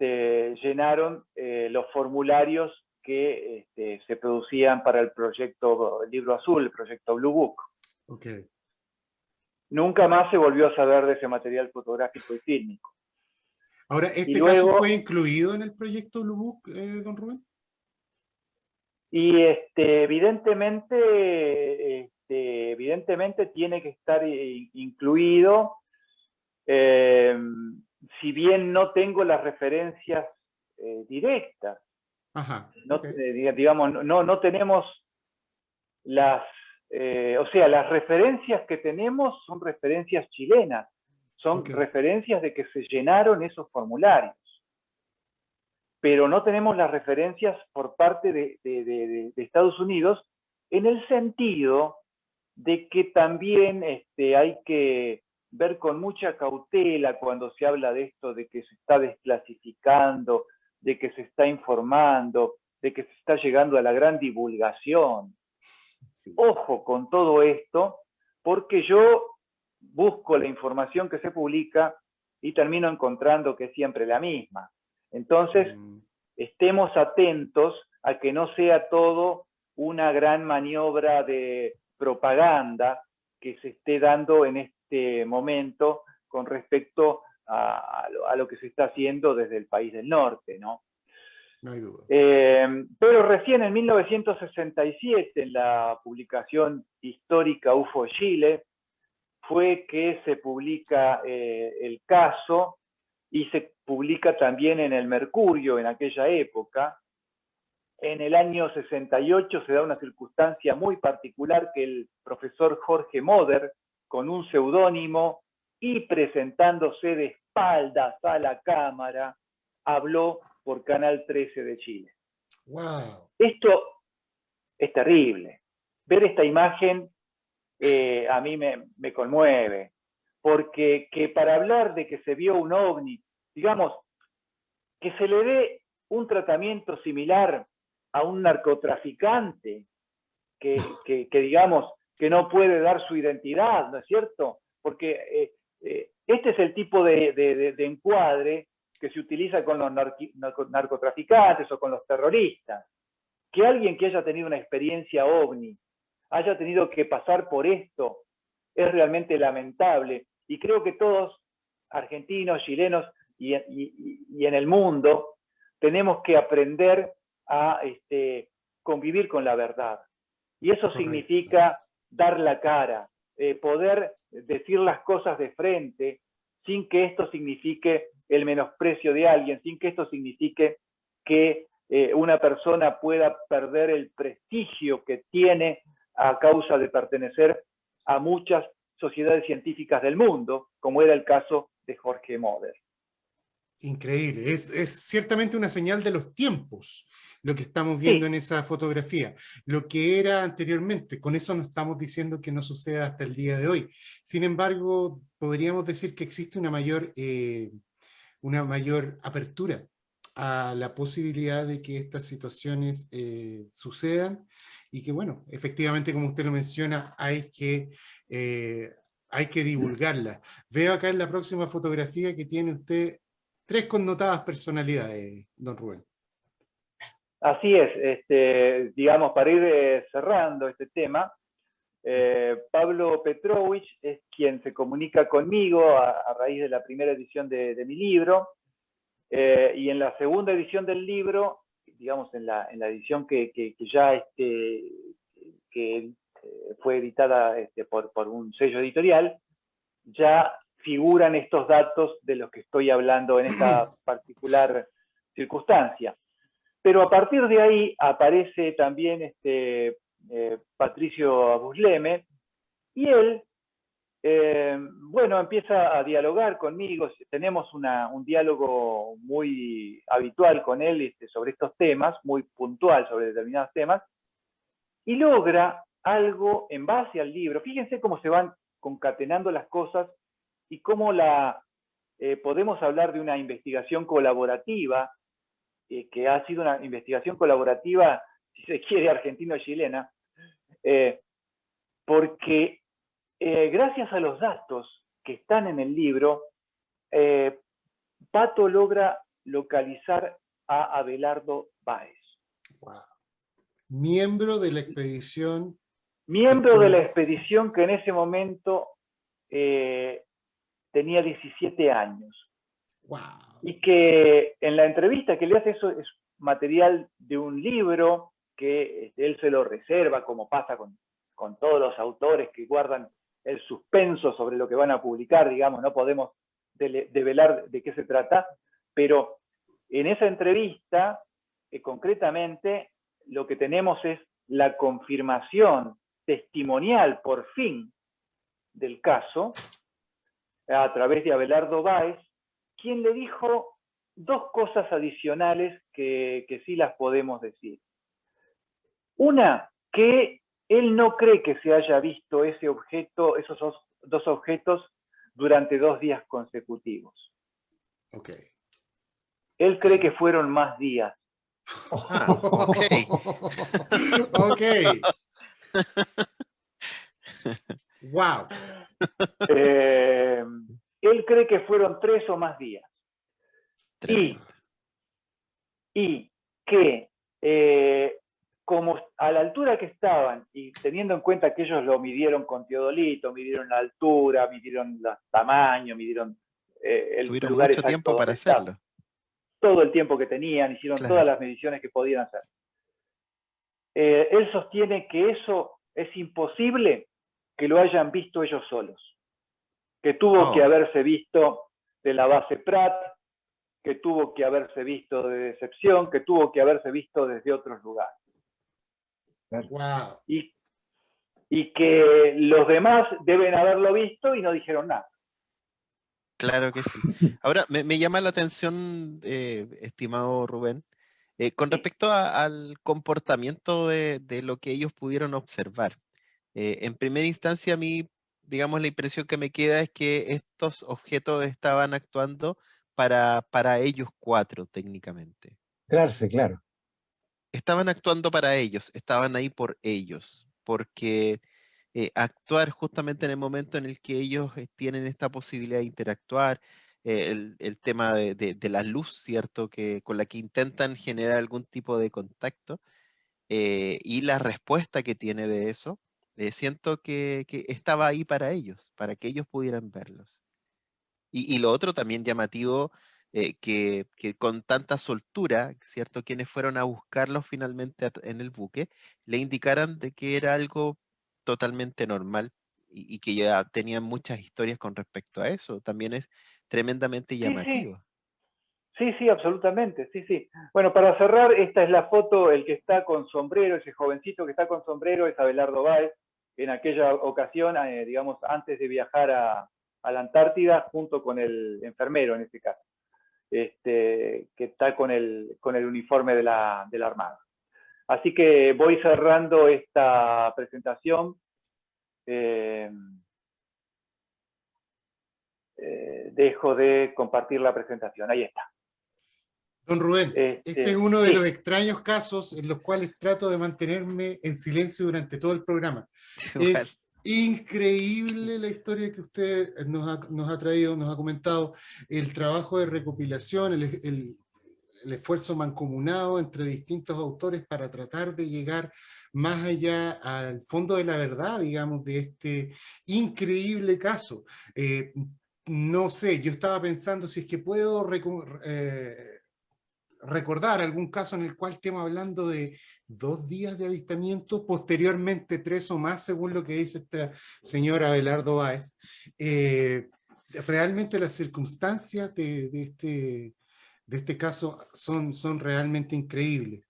llenaron los formularios que se producían para el proyecto Libro Azul, el proyecto Blue Book. Okay. Nunca más se volvió a saber de ese material fotográfico y fílmico. Ahora, ¿este luego, caso fue incluido en el proyecto Blue Book, don Rubén? Y evidentemente tiene que estar incluido, si bien no tengo las referencias directas. Ajá, No, okay. Digamos, no tenemos las referencias que tenemos son referencias chilenas, son referencias de que se llenaron esos formularios, pero no tenemos las referencias por parte de Estados Unidos, en el sentido de que también hay que ver con mucha cautela cuando se habla de esto, de que se está desclasificando, de que se está informando, de que se está llegando a la gran divulgación. Sí. Ojo con todo esto, porque yo busco la información que se publica y termino encontrando que es siempre la misma. Entonces, estemos atentos a que no sea todo una gran maniobra de propaganda que se esté dando en este momento con respecto a lo que se está haciendo desde el país del norte, ¿no? No hay duda. Pero recién en 1967, en la publicación histórica UFO Chile, fue que se publica el caso y se publica también en el Mercurio en aquella época. En el año 68 se da una circunstancia muy particular que el profesor Jorge Moder, con un seudónimo y presentándose de espaldas a la cámara, habló por Canal 13 de Chile. Wow. Esto es terrible. Ver esta imagen a mí me conmueve, porque que para hablar de que se vio un ovni, digamos, que se le dé un tratamiento similar a un narcotraficante que digamos, que no puede dar su identidad, ¿no es cierto? Porque este es el tipo de encuadre que se utiliza con los narcotraficantes o con los terroristas. Que alguien que haya tenido una experiencia ovni haya tenido que pasar por esto es realmente lamentable. Y creo que todos, argentinos, chilenos y en el mundo, tenemos que aprender a convivir con la verdad. Y eso Correcto. Significa dar la cara, poder decir las cosas de frente sin que esto signifique el menosprecio de alguien, sin que esto signifique que una persona pueda perder el prestigio que tiene a causa de pertenecer a muchas sociedades científicas del mundo, como era el caso de Jorge Moder. Increíble, es ciertamente una señal de los tiempos lo que estamos viendo en esa fotografía, lo que era anteriormente. Con eso no estamos diciendo que no suceda hasta el día de hoy. Sin embargo, podríamos decir que existe una mayor apertura a la posibilidad de que estas situaciones sucedan y que, bueno, efectivamente, como usted lo menciona, hay que divulgarla. Veo acá en la próxima fotografía que tiene usted 3 connotadas personalidades, don Rubén. Así es, digamos, para ir cerrando este tema, Pablo Petrovich es quien se comunica conmigo a raíz de la primera edición de mi libro, y en la segunda edición del libro, digamos, en la edición que ya fue editada por un sello editorial, ya figuran estos datos de los que estoy hablando en esta particular circunstancia. Pero a partir de ahí aparece también Patricio Abusleme, y él, bueno, empieza a dialogar conmigo. Tenemos un diálogo muy habitual con él sobre estos temas, muy puntual sobre determinados temas, y logra algo en base al libro. Fíjense cómo se van concatenando las cosas y cómo podemos hablar de una investigación colaborativa, que ha sido una investigación colaborativa, si se quiere, argentino-chilena, porque gracias a los datos que están en el libro, Pato logra localizar a Abelardo Báez. Wow. Miembro de la expedición. Miembro de la expedición que en ese momento tenía 17 años. Wow. Y que en la entrevista que le hace, eso es material de un libro que él se lo reserva, como pasa con todos los autores que guardan el suspenso sobre lo que van a publicar, digamos, no podemos develar de qué se trata, pero en esa entrevista, concretamente, lo que tenemos es la confirmación testimonial, por fin, del caso, a través de Abelardo Báez, quien le dijo 2 cosas adicionales que sí las podemos decir. Una, que él no cree que se haya visto ese objeto, esos 2 objetos, durante 2 días consecutivos. Okay. Él cree que fueron más días. Ok. Ok. Wow. Él cree que fueron 3 o más días. Y que como a la altura que estaban, y teniendo en cuenta que ellos lo midieron con teodolito, midieron la altura, midieron los tamaños, midieron el Tuvieron lugar mucho exacto tiempo para donde estaba, hacerlo. todo el tiempo que tenían, hicieron todas Claro. las mediciones que podían hacer. Él sostiene que eso es imposible que lo hayan visto ellos solos, que tuvo que Oh, haberse visto de la base Pratt, que tuvo que haberse visto de Decepción, que tuvo que haberse visto desde otros lugares. Wow. Y que los demás deben haberlo visto y no dijeron nada. claro que sí. Ahora, me llama la atención, estimado Rubén, con Sí. respecto al comportamiento de lo que ellos pudieron observar. En primera instancia, a mí, digamos, la impresión que me queda es que estos objetos estaban actuando para ellos cuatro, técnicamente. Claro, sí, claro. Estaban actuando para ellos, estaban ahí por ellos, porque actuar justamente en el momento en el que ellos tienen esta posibilidad de interactuar, el tema de la luz, ¿cierto? Con la que intentan generar algún tipo de contacto, y la respuesta que tiene de eso, siento que estaba ahí para ellos, para que ellos pudieran verlos. Y lo otro también llamativo, que con tanta soltura, ¿cierto? Quienes fueron a buscarlos finalmente en el buque, le indicaran de que era algo totalmente normal y que ya tenían muchas historias con respecto a eso. También es tremendamente Sí, sí, llamativo. sí, sí, absolutamente, sí, sí. Bueno, para cerrar, esta es la foto, el que está con sombrero, ese jovencito que está con sombrero es Abelardo Báez, en aquella ocasión, digamos, antes de viajar a la Antártida, junto con el enfermero en este caso, que está con el uniforme de la Armada. Así que voy cerrando esta presentación. Dejo de compartir la presentación, ahí está. Don Rubén, este es uno de los Sí, extraños casos en los cuales trato de mantenerme en silencio durante todo el programa. Igual, Es increíble la historia que usted nos ha traído, nos ha comentado, el trabajo de recopilación, el esfuerzo mancomunado entre distintos autores para tratar de llegar más allá al fondo de la verdad, digamos, de este increíble caso. No sé, yo estaba pensando si es que puedo recordar algún caso en el cual estemos hablando de 2 días de avistamiento, posteriormente 3 o más, según lo que dice esta señora Abelardo Báez. Realmente las circunstancias de este caso son realmente increíbles.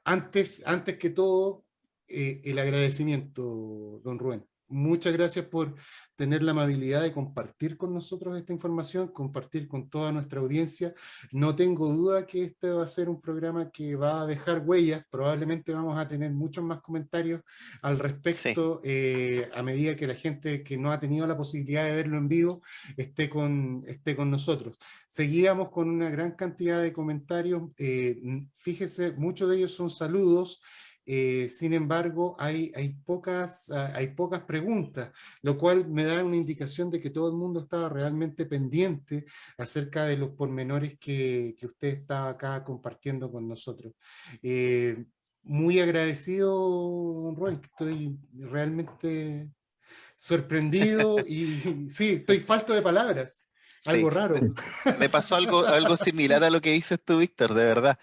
Antes que todo, el agradecimiento, don Rubén. Muchas gracias por tener la amabilidad de compartir con nosotros esta información, compartir con toda nuestra audiencia. No tengo duda que este va a ser un programa que va a dejar huellas. Probablemente vamos a tener muchos más comentarios al sí. respecto a medida que la gente que no ha tenido la posibilidad de verlo en vivo esté con nosotros. Seguíamos con una gran cantidad de comentarios. Fíjese, muchos de ellos son saludos. Sin embargo, hay pocas preguntas, lo cual me da una indicación de que todo el mundo estaba realmente pendiente acerca de los pormenores que usted está acá compartiendo con nosotros. Muy agradecido, don Rubén, estoy realmente sorprendido y sí, estoy falto de palabras. Sí, Algo raro. me pasó algo similar a lo que dices tú, Víctor, de verdad.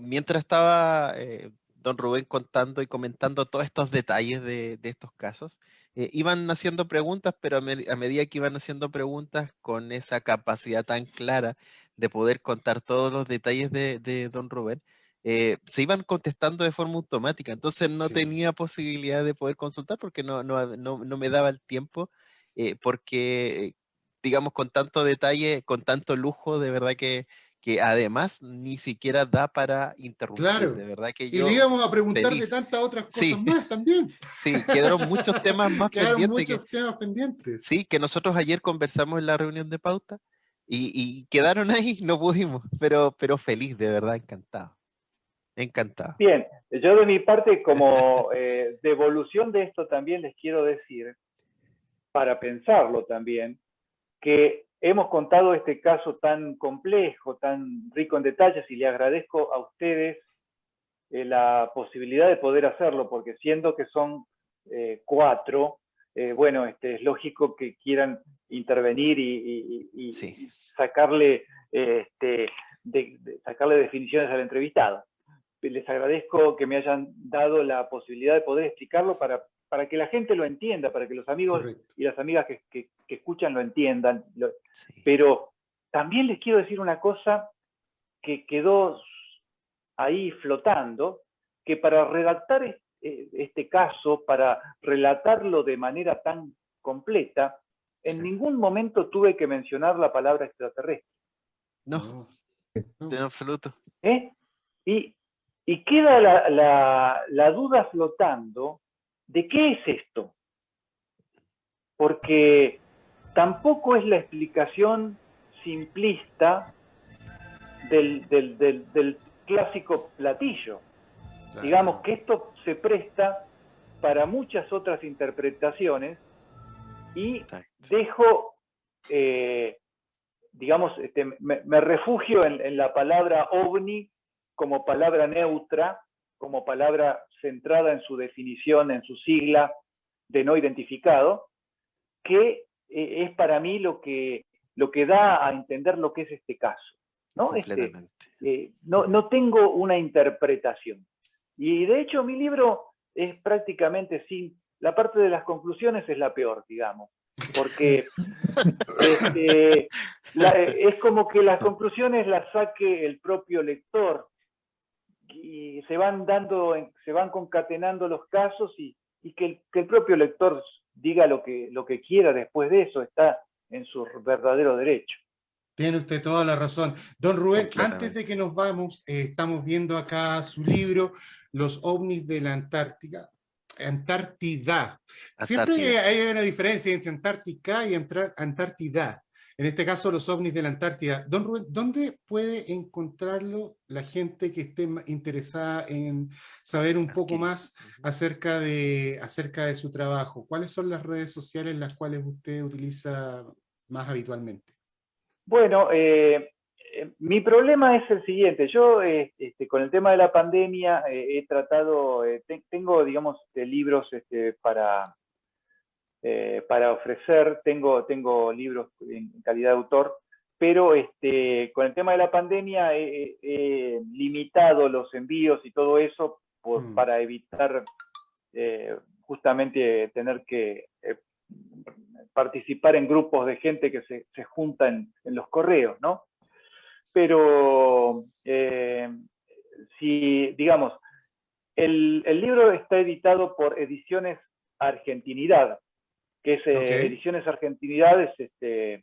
Mientras estaba don Rubén contando y comentando todos estos detalles de estos casos, iban haciendo preguntas, pero a medida que iban haciendo preguntas con esa capacidad tan clara de poder contar todos los detalles de don Rubén, se iban contestando de forma automática. Entonces no Sí. tenía posibilidad de poder consultar porque no me daba el tiempo, porque digamos, con tanto detalle, con tanto lujo, de verdad que además ni siquiera da para interrumpir, de Claro. verdad que Y le yo íbamos a preguntar de feliz. tantas otras cosas Sí, más también. sí, quedaron muchos temas más Quedaron pendientes muchos temas pendientes. sí, que nosotros ayer conversamos en la reunión de pauta y quedaron ahí, no pudimos, pero feliz, de verdad, encantado, encantado. bien, yo de mi parte, como devolución de esto también les quiero decir, para pensarlo también, que hemos contado este caso tan complejo, tan rico en detalles, y le agradezco a ustedes la posibilidad de poder hacerlo, porque siendo que son 4, bueno, es lógico que quieran intervenir y Sí. sacarle, sacarle definiciones al entrevistado. Les agradezco que me hayan dado la posibilidad de poder explicarlo para que la gente lo entienda, para que los amigos Correcto. y las amigas que escuchan lo entiendan. Sí. Pero también les quiero decir una cosa que quedó ahí flotando, que para redactar este caso, para relatarlo de manera tan completa, en Sí. ningún momento tuve que mencionar la palabra extraterrestre. No, No. en absoluto. ¿Eh? Y queda la duda flotando de qué es esto. Porque tampoco es la explicación simplista del clásico platillo. Claro. Digamos que esto se presta para muchas otras interpretaciones y Exacto. dejo, digamos, me refugio en la palabra ovni como palabra neutra, como palabra centrada en su definición, en su sigla de no identificado, que es para mí lo que da a entender lo que es este caso, ¿no? Completamente. No tengo una interpretación. Y de hecho mi libro es prácticamente sin... La parte de las conclusiones es la peor, digamos, porque es como que las conclusiones las saque el propio lector y se van concatenando los casos y que el propio lector diga lo que quiera después de eso, está en su verdadero derecho. Tiene usted toda la razón. Don Rubén, Completamente. antes de que nos vamos, estamos viendo acá su libro, Los ovnis de la Antártida. Antártida. Siempre Antártida. hay una diferencia entre Antártica y Antártida. En este caso, los ovnis de la Antártida. Don Rubén, ¿dónde puede encontrarlo la gente que esté interesada en saber un poco más acerca de su trabajo? ¿Cuáles son las redes sociales las cuales usted utiliza más habitualmente? Bueno, mi problema es el siguiente. Yo, con el tema de la pandemia, he tratado, tengo, digamos, libros para ofrecer, tengo libros en calidad de autor, pero con el tema de la pandemia he limitado los envíos y todo eso para evitar justamente tener que participar en grupos de gente que se juntan en los correos, ¿no? Pero si, digamos, el libro está editado por Ediciones Argentinidad, que es Ediciones Argentinidad es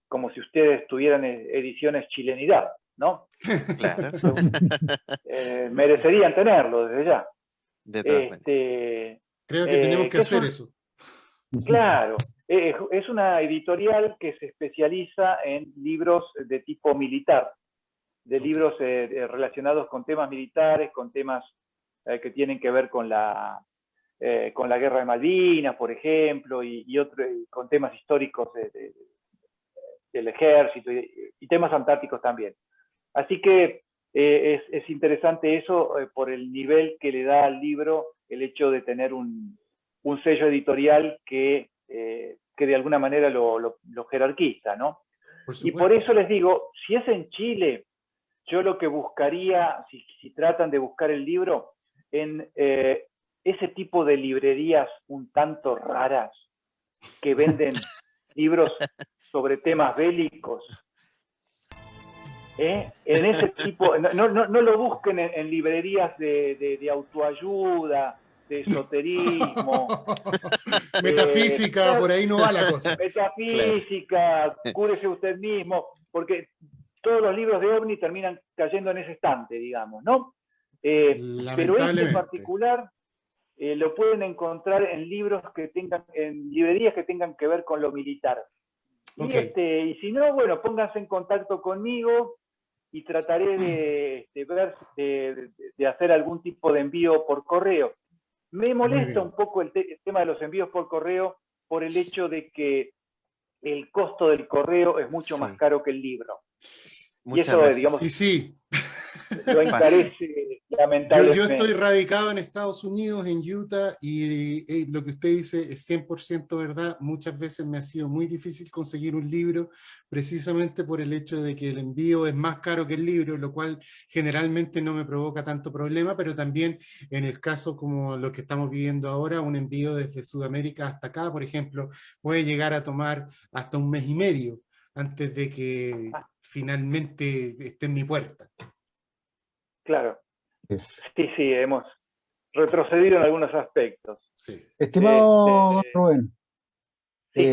como si ustedes tuvieran Ediciones Chilenidad, ¿no? Claro. Merecerían tenerlo desde ya. De todas maneras. Creo que tenemos que hacer eso. Claro, es una editorial que se especializa en libros de tipo militar, de libros relacionados con temas militares, con temas que tienen que ver con la guerra de Malvinas, por ejemplo, y con temas históricos del ejército y temas antárticos también. Así que es interesante eso por el nivel que le da al libro el hecho de tener un sello editorial que de alguna manera lo jerarquiza, ¿no? Y por eso les digo, si es en Chile, yo lo que buscaría, si tratan de buscar el libro, en ese tipo de librerías un tanto raras que venden libros sobre temas bélicos. En ese tipo, no lo busquen en librerías de autoayuda, de esoterismo. Metafísica, por ahí no va la cosa. Metafísica, claro. Cúrese usted mismo, porque todos los libros de OVNI terminan cayendo en ese estante, digamos, ¿no? Pero este en particular lo pueden encontrar en en librerías que tengan que ver con lo militar. Y si no, bueno, pónganse en contacto conmigo y trataré de hacer algún tipo de envío por correo. Me molesta un poco el tema de los envíos por correo por el hecho de que el costo del correo es mucho Sí. más caro que el libro. Muchas y eso, veces. digamos, Y sí, lo encarece lamentablemente. yo estoy radicado en Estados Unidos, en Utah, y lo que usted dice es 100% verdad. Muchas veces me ha sido muy difícil conseguir un libro, precisamente por el hecho de que el envío es más caro que el libro, lo cual generalmente no me provoca tanto problema, pero también en el caso como lo que estamos viviendo ahora, un envío desde Sudamérica hasta acá, por ejemplo, puede llegar a tomar hasta un mes y medio antes de que finalmente esté en mi puerta. Claro, Es. sí, hemos retrocedido en algunos aspectos. Sí. Estimado don Rubén, Sí.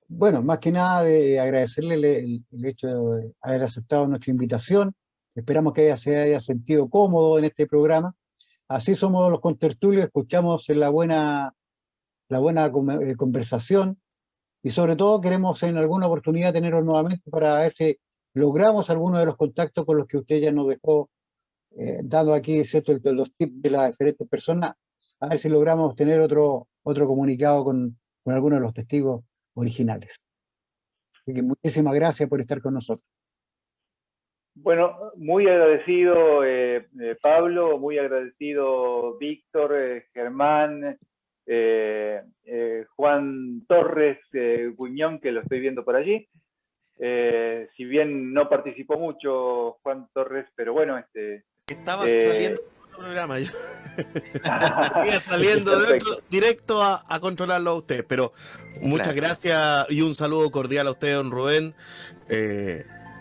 bueno, más que nada de agradecerle el hecho de haber aceptado nuestra invitación. Esperamos que se haya sentido cómodo en este programa. Así somos los contertulios, escuchamos la buena conversación y sobre todo queremos en alguna oportunidad tenerlos nuevamente para ver si logramos alguno de los contactos con los que usted ya nos dejó dando aquí, ¿cierto?, los tips de las diferentes personas, a ver si logramos tener otro comunicado con alguno de los testigos originales. Así que muchísimas gracias por estar con nosotros. Bueno, muy agradecido Pablo, muy agradecido Víctor, Germán, Juan Torres Guiñón, que lo estoy viendo por allí. Si bien no participó mucho Juan Torres, pero bueno, Estaba saliendo de otro programa. Yo iba saliendo directo a controlarlo a usted, pero muchas gracias y un saludo cordial a usted, don Rubén.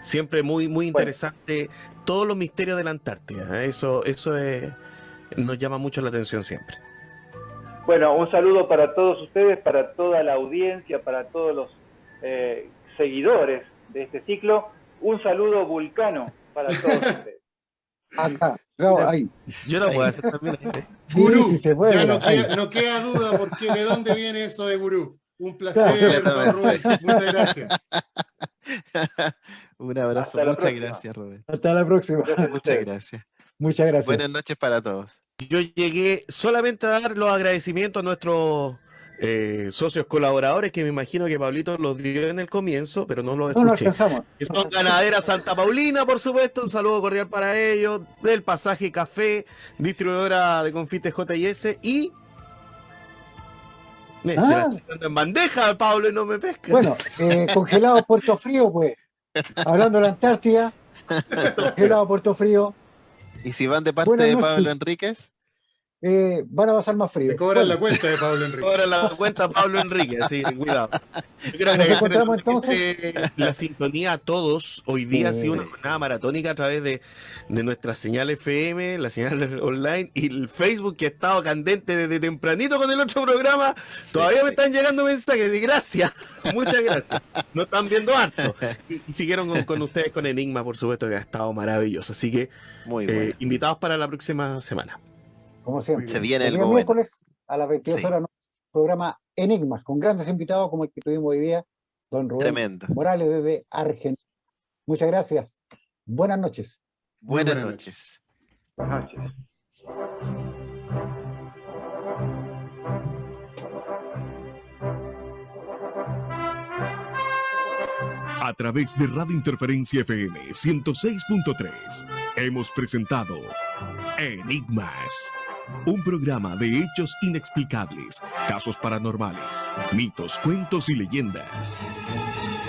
Siempre muy interesante todos los misterios de la Antártida. Eso nos llama mucho la atención siempre. Bueno, un saludo para todos ustedes, para toda la audiencia, para todos los seguidores de este ciclo. Un saludo vulcano para todos ustedes. Acá, ahí. Yo lo puedo hacer también. Gurú, sí, se puede, ya no queda duda porque de dónde viene eso de gurú. Un placer, don Rubén. Muchas gracias. Un abrazo, muchas gracias, Rubén. Hasta la próxima. Muchas gracias. Muchas gracias. Buenas noches para todos. Yo llegué solamente a dar los agradecimientos a nuestros socios colaboradores, que me imagino que Pablito los dio en el comienzo, pero no los escuché. No alcanzamos. Que son Ganadera Santa Paulina, por supuesto, un saludo cordial para ellos, del Pasaje Café, distribuidora de confites J&S y... Se la estoy dando en bandeja, Pablo, y no me pesca. Bueno, congelado Puerto Frío, pues. Hablando de la Antártida, congelado Puerto Frío. ¿Y si van de parte de Pablo Enríquez? Van a pasar más frío. Te cobran la cuenta de Pablo Enríquez. Cobran la cuenta Pablo Enríquez, sí, cuidado. Yo quiero Nos encontramos agradecer la sintonía a todos. Hoy día ha sido una jornada maratónica a través de nuestra señal FM, la señal online y el Facebook, que ha estado candente desde tempranito con el otro programa. Todavía me están llegando mensajes de gracias. Muchas gracias. Nos están viendo harto. Y siguieron con ustedes con Enigma, por supuesto, que ha estado maravilloso. Así que muy bueno. Invitados para la próxima semana. Como siempre. Se viene el miércoles a las 22 horas, programa Enigmas, con grandes invitados como el que tuvimos hoy día, don Rubén Morales desde Argentina. Muchas gracias. Buenas noches. Buenas noches. Buenas noches. A través de Radio Interferencia FM 106.3 hemos presentado Enigmas, un programa de hechos inexplicables, casos paranormales, mitos, cuentos y leyendas.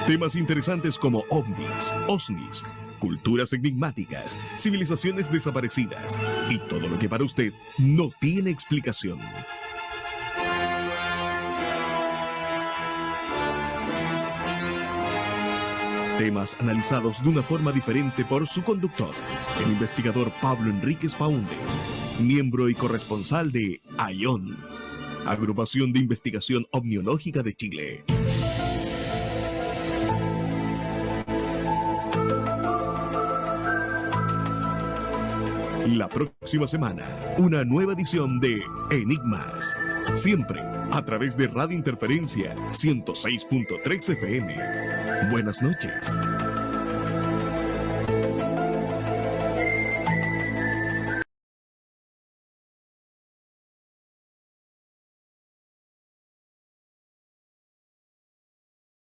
Temas interesantes como ovnis, OSNIs, culturas enigmáticas, civilizaciones desaparecidas y todo lo que para usted no tiene explicación. Temas analizados de una forma diferente por su conductor, el investigador Pablo Enríquez Faúndez, miembro y corresponsal de AION, Agrupación de Investigación Omniológica de Chile. La próxima semana, una nueva edición de Enigmas, siempre a través de Radio Interferencia 106.3 FM. Buenas noches.